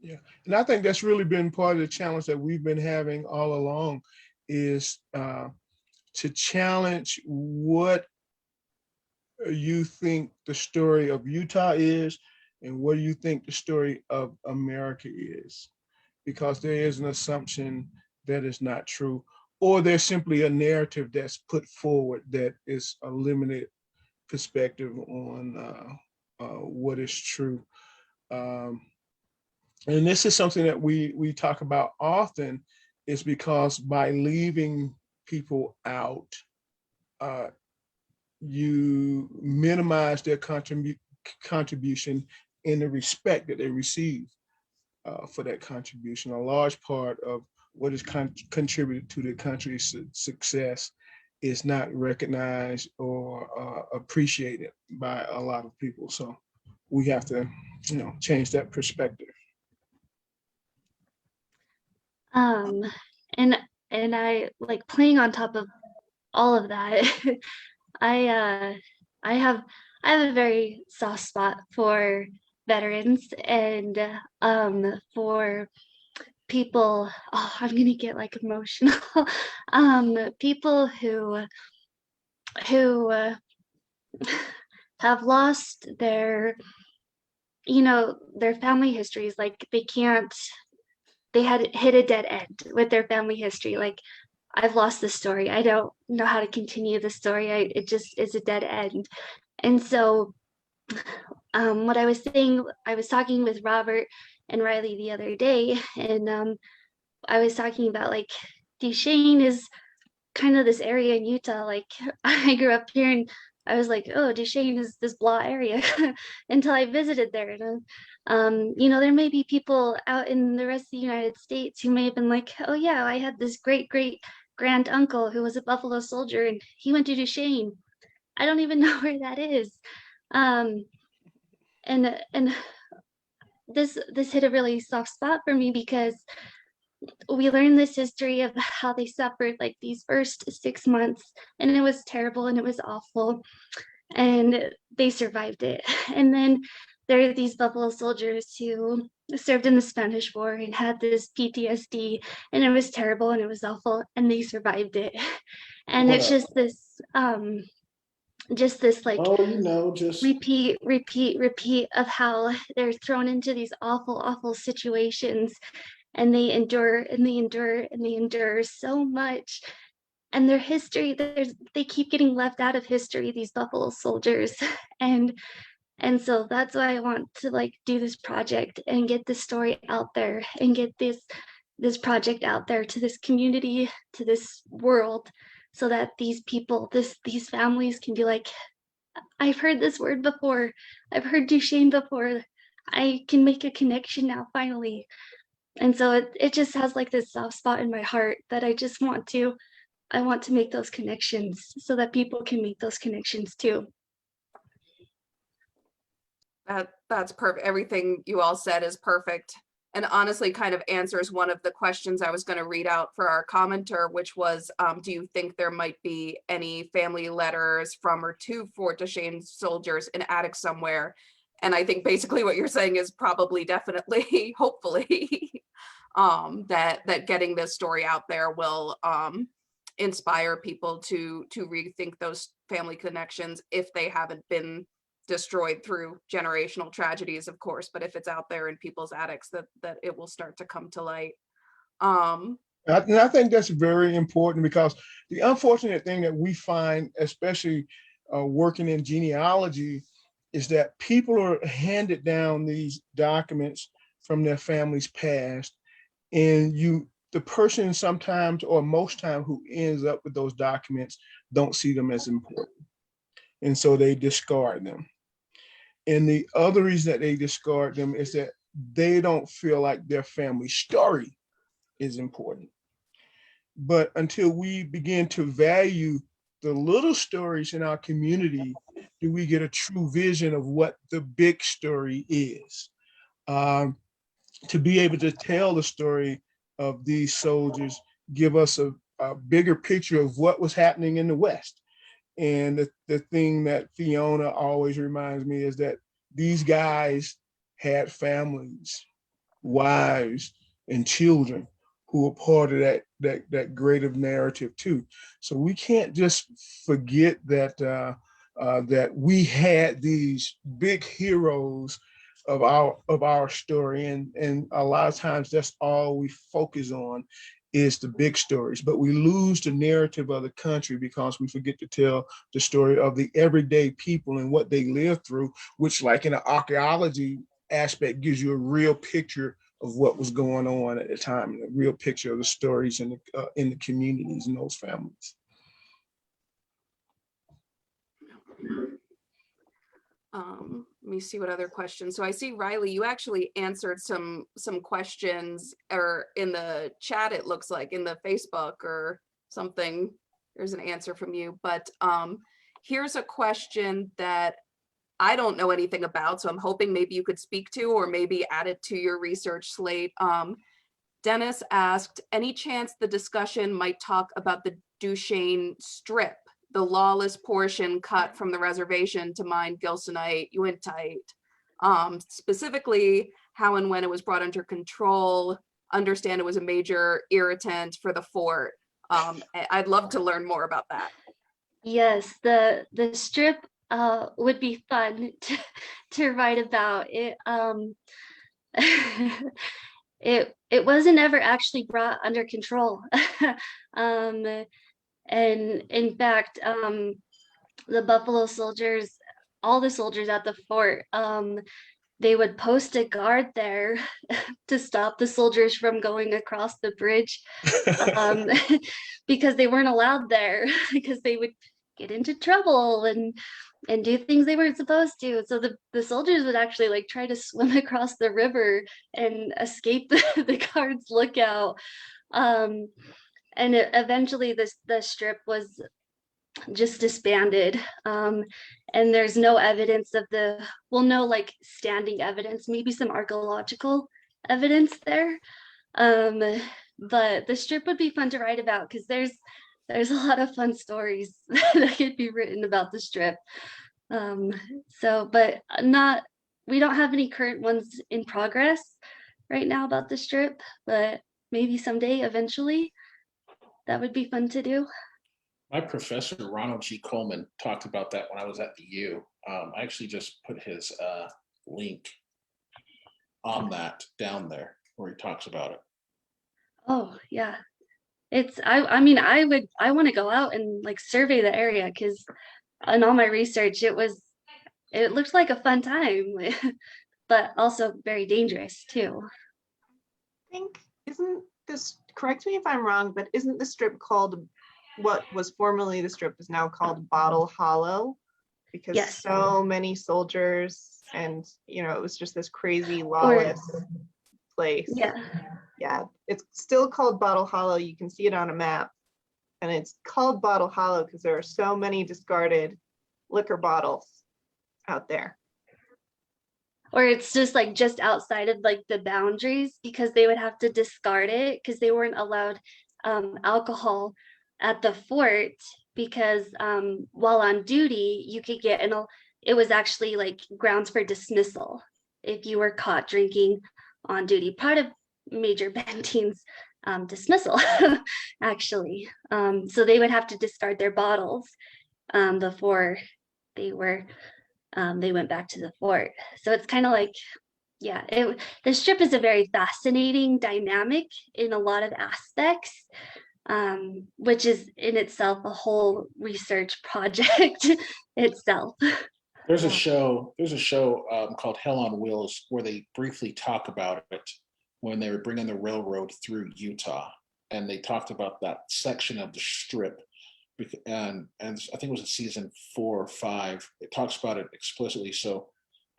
Yeah, and I think that's really been part of the challenge that we've been having all along, is to challenge what you think the story of Utah is and what do you think the story of America is, because there is an assumption that is not true, or there's simply a narrative that's put forward that is a limited perspective on what is true. And this is something that we talk about often, is because by leaving people out, you minimize their contribution and the respect that they receive for that contribution. A large part of what has contributed to the country's success is not recognized or appreciated by a lot of people. So we have to, change that perspective. And I, like, playing on top of all of that, I have a very soft spot for veterans and for people, oh, I'm gonna get like emotional. People who have lost their, their family histories. Like they had hit a dead end with their family history. Like, I've lost the story. I don't know how to continue the story. It just is a dead end. And so what I was saying, I was talking with Robert and Reilly the other day, and I was talking about like Duchesne is kind of this area in Utah. Like, I grew up here and I was like, oh, Duchesne is this blah area until I visited there. And there may be people out in the rest of the United States who may have been like, oh yeah, I had this great great grand uncle who was a Buffalo Soldier and he went to Duchesne. I don't even know where that is. Um, and this hit a really soft spot for me because we learned this history of how they suffered like these first 6 months, and it was terrible and it was awful, and they survived it. And then there are these Buffalo Soldiers who served in the Spanish War and had this PTSD, and it was terrible and it was awful, and they survived it. And it's just this like just repeat of how they're thrown into these awful situations, and they endure and they endure and they endure so much. And their history, they keep getting left out of history, these Buffalo Soldiers. And so that's why I want to like do this project and get this story out there and get this project out there to this community, to this world, so that these people, these families can be like, I've heard this word before. I've heard Duchesne before. I can make a connection now, finally. And so it just has like this soft spot in my heart that I want to make those connections so that people can make those connections too. That's perfect. Everything you all said is perfect, and honestly kind of answers one of the questions I was going to read out for our commenter, which was, do you think there might be any family letters from or to Fort Duchesne soldiers in attic somewhere? And I think basically what you're saying is probably, definitely, hopefully, that getting this story out there will inspire people to rethink those family connections if they haven't been destroyed through generational tragedies, of course, but if it's out there in people's attics, that it will start to come to light. And I think that's very important, because the unfortunate thing that we find, especially working in genealogy, is that people are handed down these documents from their family's past, and the person sometimes or most time who ends up with those documents don't see them as important, and so they discard them. And the other reason that they discard them is that they don't feel like their family story is important. But until we begin to value the little stories in our community, do we get a true vision of what the big story is. To be able to tell the story of these soldiers, give us a bigger picture of what was happening in the West. And the thing that Fiona always reminds me is that these guys had families, wives, and children who were part of that greater narrative too. So we can't just forget that that we had these big heroes of our story, and a lot of times that's all we focus on is the big stories, but we lose the narrative of the country because we forget to tell the story of the everyday people and what they lived through, which, like in an archaeology aspect, gives you a real picture of what was going on at the time, and a real picture of the stories in the communities and those families. Let me see what other questions. So I see, Reilly, you actually answered some questions, or in the chat, it looks like in the Facebook or something, there's an answer from you. But here's a question that I don't know anything about, so I'm hoping maybe you could speak to, or maybe add it to your research slate. Dennis asked, any chance the discussion might talk about the Duchesne Strip, the lawless portion cut from the reservation to mine gilsonite, uintite, specifically how and when it was brought under control, understand it was a major irritant for the fort. I'd love to learn more about that. Yes, the strip would be fun to write about. It wasn't ever actually brought under control. And in fact, the Buffalo Soldiers, all the soldiers at the fort, they would post a guard there to stop the soldiers from going across the bridge, because they weren't allowed there, because they would get into trouble and do things they weren't supposed to. So the soldiers would actually like try to swim across the river and escape the guards' lookout. And eventually the strip was just disbanded. And there's no evidence of no like standing evidence, maybe some archaeological evidence there. But the strip would be fun to write about because there's a lot of fun stories that could be written about the strip. But we don't have any current ones in progress right now about the strip, but maybe someday, eventually, that would be fun to do. My professor, Ronald G. Coleman, talked about that when I was at the U. I actually just put his link on that down there where he talks about it. Oh, yeah. I want to go out and like survey the area because in all my research, it looked like a fun time, but also very dangerous too. I think, isn't this, correct me if I'm wrong, but isn't the strip called, what was formerly the strip is now called Bottle Hollow? Because Yes. so many soldiers and, it was just this crazy lawless place. Yeah. Yeah, it's still called Bottle Hollow. You can see it on a map. And it's called Bottle Hollow because there are so many discarded liquor bottles out there. Or it's just like just outside of like the boundaries because they would have to discard it because they weren't allowed alcohol at the fort because while on duty you could get it was actually like grounds for dismissal if you were caught drinking on duty, part of Major Bentin's dismissal actually. So they would have to discard their bottles before they went back to the fort. So it's kind of like, yeah, the strip is a very fascinating dynamic in a lot of aspects, which is in itself a whole research project itself. There's a show called Hell on Wheels where they briefly talk about it when they were bringing the railroad through Utah, and they talked about that section of the strip. And I think it was in season 4 or 5. It talks about it explicitly, so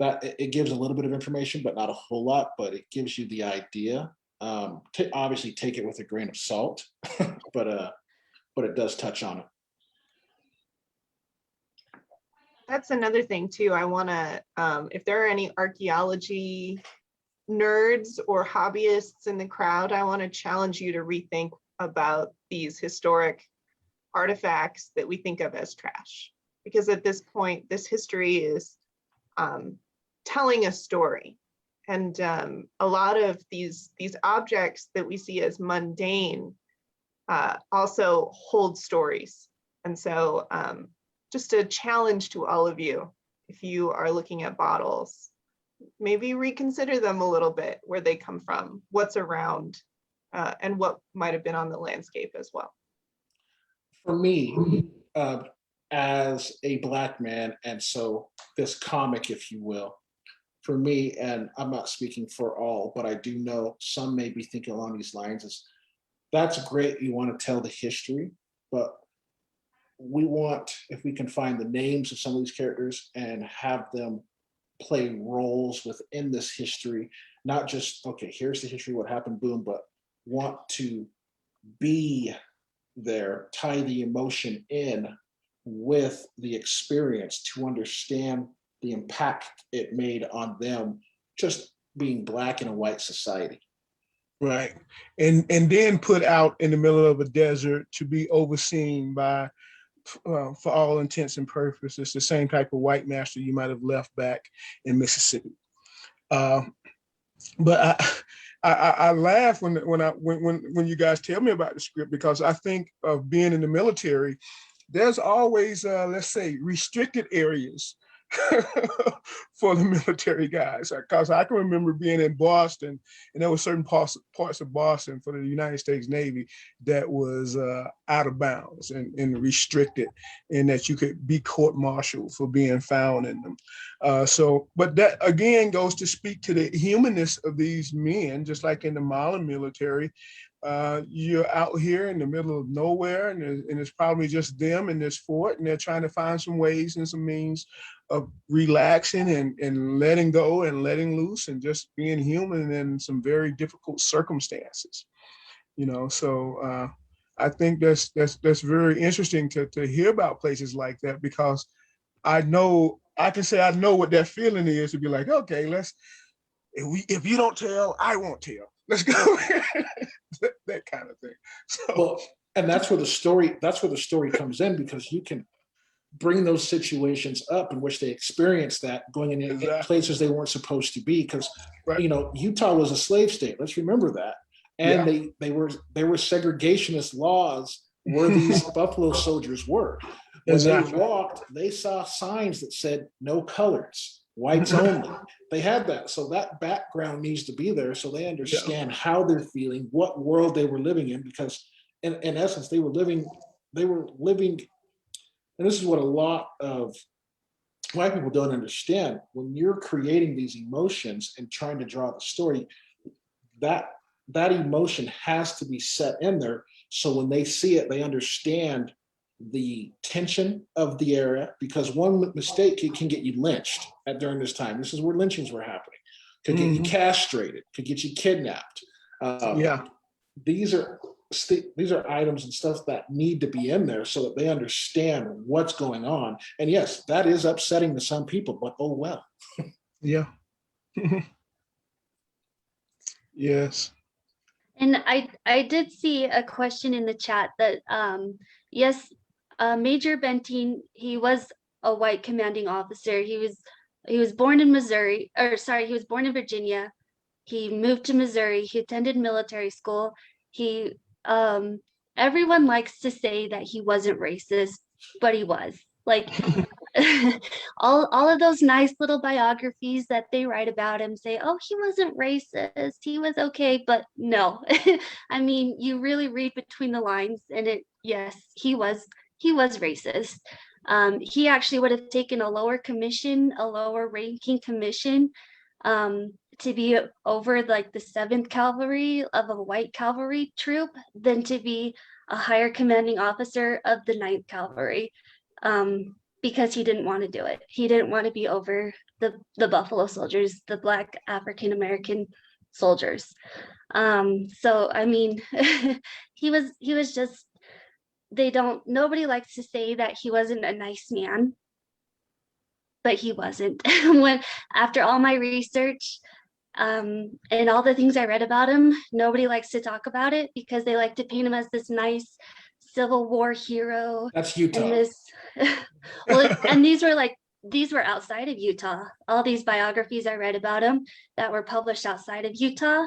that it gives a little bit of information, but not a whole lot. But it gives you the idea. Obviously, take it with a grain of salt, but it does touch on it. That's another thing too. I want to, if there are any archaeology nerds or hobbyists in the crowd, I want to challenge you to rethink about these historic artifacts that we think of as trash. Because at this point, this history is telling a story. And a lot of these objects that we see as mundane also hold stories. And so just a challenge to all of you, if you are looking at bottles, maybe reconsider them a little bit, where they come from, what's around, and what might have been on the landscape as well. For me, as a Black man, and so this comic, if you will, for me, and I'm not speaking for all, but I do know some may be thinking along these lines, is that's great, you want to tell the history, but we want, if we can find the names of some of these characters and have them play roles within this history, not just, okay, here's the history, what happened, boom, but want to be there, tie the emotion in with the experience to understand the impact it made on them, just being Black in a white society. Right. And then put out in the middle of a desert to be overseen by, for all intents and purposes, the same type of white master you might have left back in Mississippi. But I laugh when you guys tell me about the script, because I think of being in the military. There's always, let's say, restricted areas for the military guys. Because I can remember being in Boston, and there were certain parts of Boston for the United States Navy that was out of bounds and restricted, and that you could be court-martialed for being found in them. But that again goes to speak to the humanness of these men, just like in the Mali military. You're out here in the middle of nowhere, and it's probably just them in this fort, and they're trying to find some ways and some means of relaxing and letting go and letting loose and just being human in some very difficult circumstances. So I think that's very interesting to hear about places like that, because I can say I know what that feeling is, to be like, okay, if you don't tell, I won't tell. Let's go. that kind of thing. So, Well, and that's where the story comes in, because you can bring those situations up in which they experience that, going in Exactly. places they weren't supposed to be, because right. Utah was a slave state. Let's remember that. And Yeah. they were segregationist laws where these Buffalo soldiers were. When Exactly. they walked, they saw signs that said no colors, whites only. They had that. So that background needs to be there, so they understand how they're feeling, what world they were living in, because in essence, they were living, and this is what a lot of white people don't understand. When you're creating these emotions and trying to draw the story, that emotion has to be set in there, so when they see it, they understand the tension of the era, because one mistake can get you lynched during this time. This is where lynchings were happening. Could get you castrated, could get you kidnapped. These are items and stuff that need to be in there so that they understand what's going on. And yes, that is upsetting to some people, but oh well. Yeah. Yes. And I did see a question in the chat that yes, Major Benteen, he was a white commanding officer. He was born in Missouri, or sorry, he was born in Virginia. He moved to Missouri. He attended military school. He everyone likes to say that he wasn't racist, but he was. Like all of those nice little biographies that they write about him say, oh, he wasn't racist, he was okay, but no. I mean, you really read between the lines, and yes, he was racist. He actually would have taken a lower ranking commission, to be over like the 7th Cavalry of a white cavalry troop than to be a higher commanding officer of the 9th Cavalry, because he didn't want to do it. He didn't want to be over the Buffalo soldiers, the Black African American soldiers. So I mean, he was just, nobody likes to say that he wasn't a nice man, but he wasn't. When after all my research, and all the things I read about him, nobody likes to talk about it because they like to paint him as this nice Civil War hero. That's Utah. And this, well, and these were outside of Utah. All these biographies I read about him that were published outside of Utah,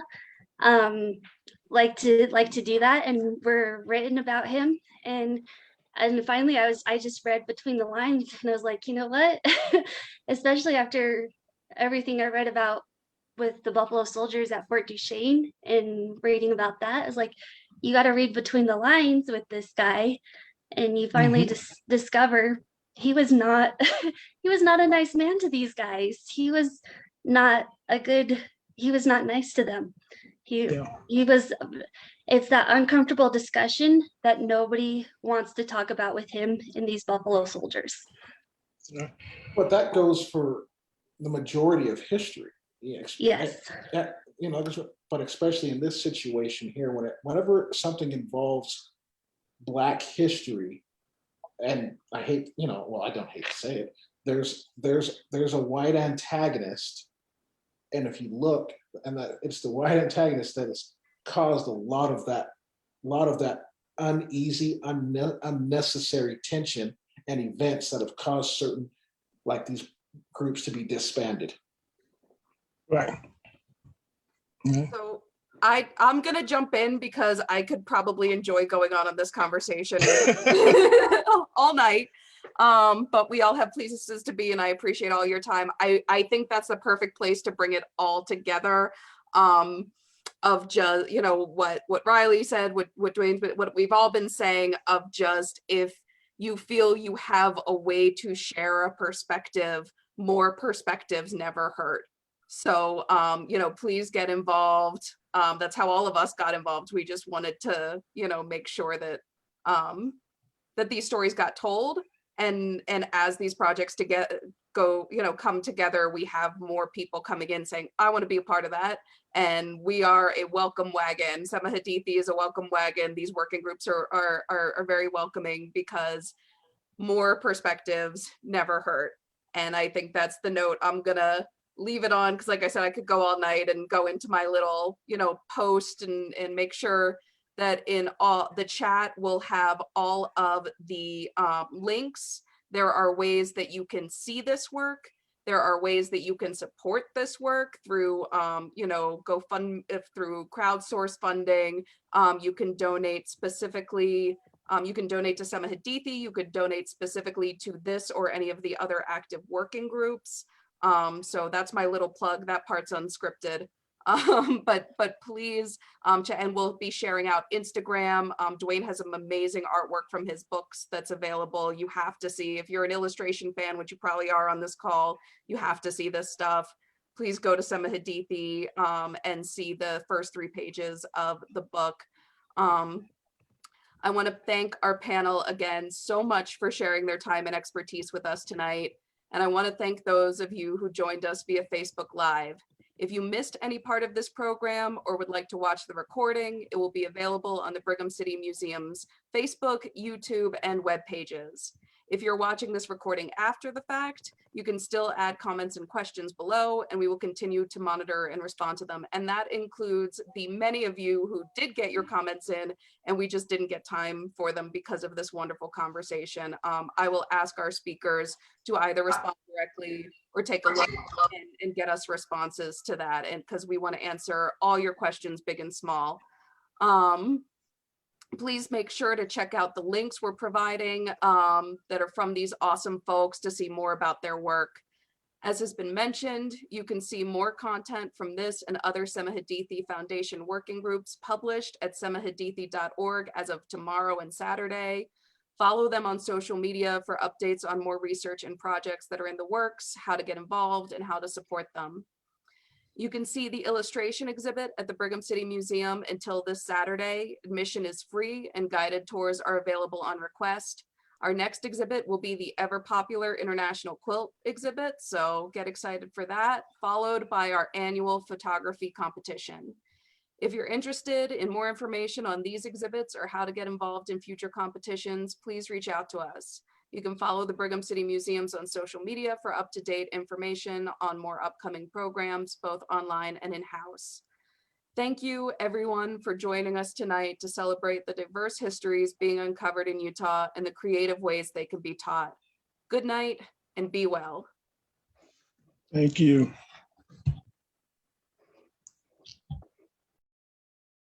like to do that, and were written about him. And finally, I just read between the lines, and I was like, you know what? Especially after everything I read about with the Buffalo soldiers at Fort Duchesne and reading about that, I was like, you got to read between the lines with this guy, and you finally discover he was not a nice man to these guys. He was not nice to them. He was, it's that uncomfortable discussion that nobody wants to talk about with him in these Buffalo soldiers. But that goes for the majority of history. Yes. But especially in this situation here, whenever something involves Black history, and I hate, I don't hate to say it, there's a white antagonist, and if you look, and that it's the white antagonist that has caused a lot of that uneasy, unnecessary tension and events that have caused certain, like these groups, to be disbanded. Right. So I'm gonna jump in because I could probably enjoy going on this conversation all night. But we all have places to be, and I appreciate all your time. I think that's the perfect place to bring it all together. Of just, you know, what Reilly said, what Dwayne's, what we've all been saying, of just, if you feel you have a way to share a perspective, more perspectives never hurt. So, you know, please get involved. That's how all of us got involved. We just wanted to, you know, make sure that that these stories got told, and as these projects come together, we have more people coming in saying, I want to be a part of that. And we are a welcome wagon. Sema Hadithi is a welcome wagon. These working groups are very welcoming, because more perspectives never hurt. And I think that's the note I'm gonna leave it on, because like I said, I could go all night and go into my little, you know, post and make sure that in all the chat will have all of the links. There are ways that you can see this work. There are ways that you can support this work through, you know, through crowdsource funding. You can donate specifically. You can donate to Sema Hadithi. You could donate specifically to this or any of the other active working groups. So that's my little plug. That part's unscripted. But please, and we'll be sharing out Instagram. Dwayne has some amazing artwork from his books that's available. You have to see, if you're an illustration fan, which you probably are on this call, you have to see this stuff. Please go to Sema Hadithi and see the first 3 pages of the book. I want to thank our panel again so much for sharing their time and expertise with us tonight. And I want to thank those of you who joined us via Facebook Live. If you missed any part of this program or would like to watch the recording, it will be available on the Brigham City Museum's Facebook, YouTube, and web pages. If you're watching this recording after the fact, you can still add comments and questions below, and we will continue to monitor and respond to them. And that includes the many of you who did get your comments in, and we just didn't get time for them because of this wonderful conversation. I will ask our speakers to either respond directly or take a look and get us responses to that, and because we want to answer all your questions, big and small. Please make sure to check out the links we're providing that are from these awesome folks to see more about their work. As has been mentioned, you can see more content from this and other Sema Hadithi Foundation working groups published at semahadithi.org as of tomorrow and Saturday. Follow them on social media for updates on more research and projects that are in the works, how to get involved, and how to support them. You can see the illustration exhibit at the Brigham City Museum until this Saturday. Admission is free and guided tours are available on request. Our next exhibit will be the ever popular International Quilt exhibit, so get excited for that, followed by our annual photography competition. If you're interested in more information on these exhibits or how to get involved in future competitions, please reach out to us. You can follow the Brigham City Museums on social media for up-to-date information on more upcoming programs, both online and in-house. Thank you, everyone, for joining us tonight to celebrate the diverse histories being uncovered in Utah and the creative ways they can be taught. Good night and be well. Thank you.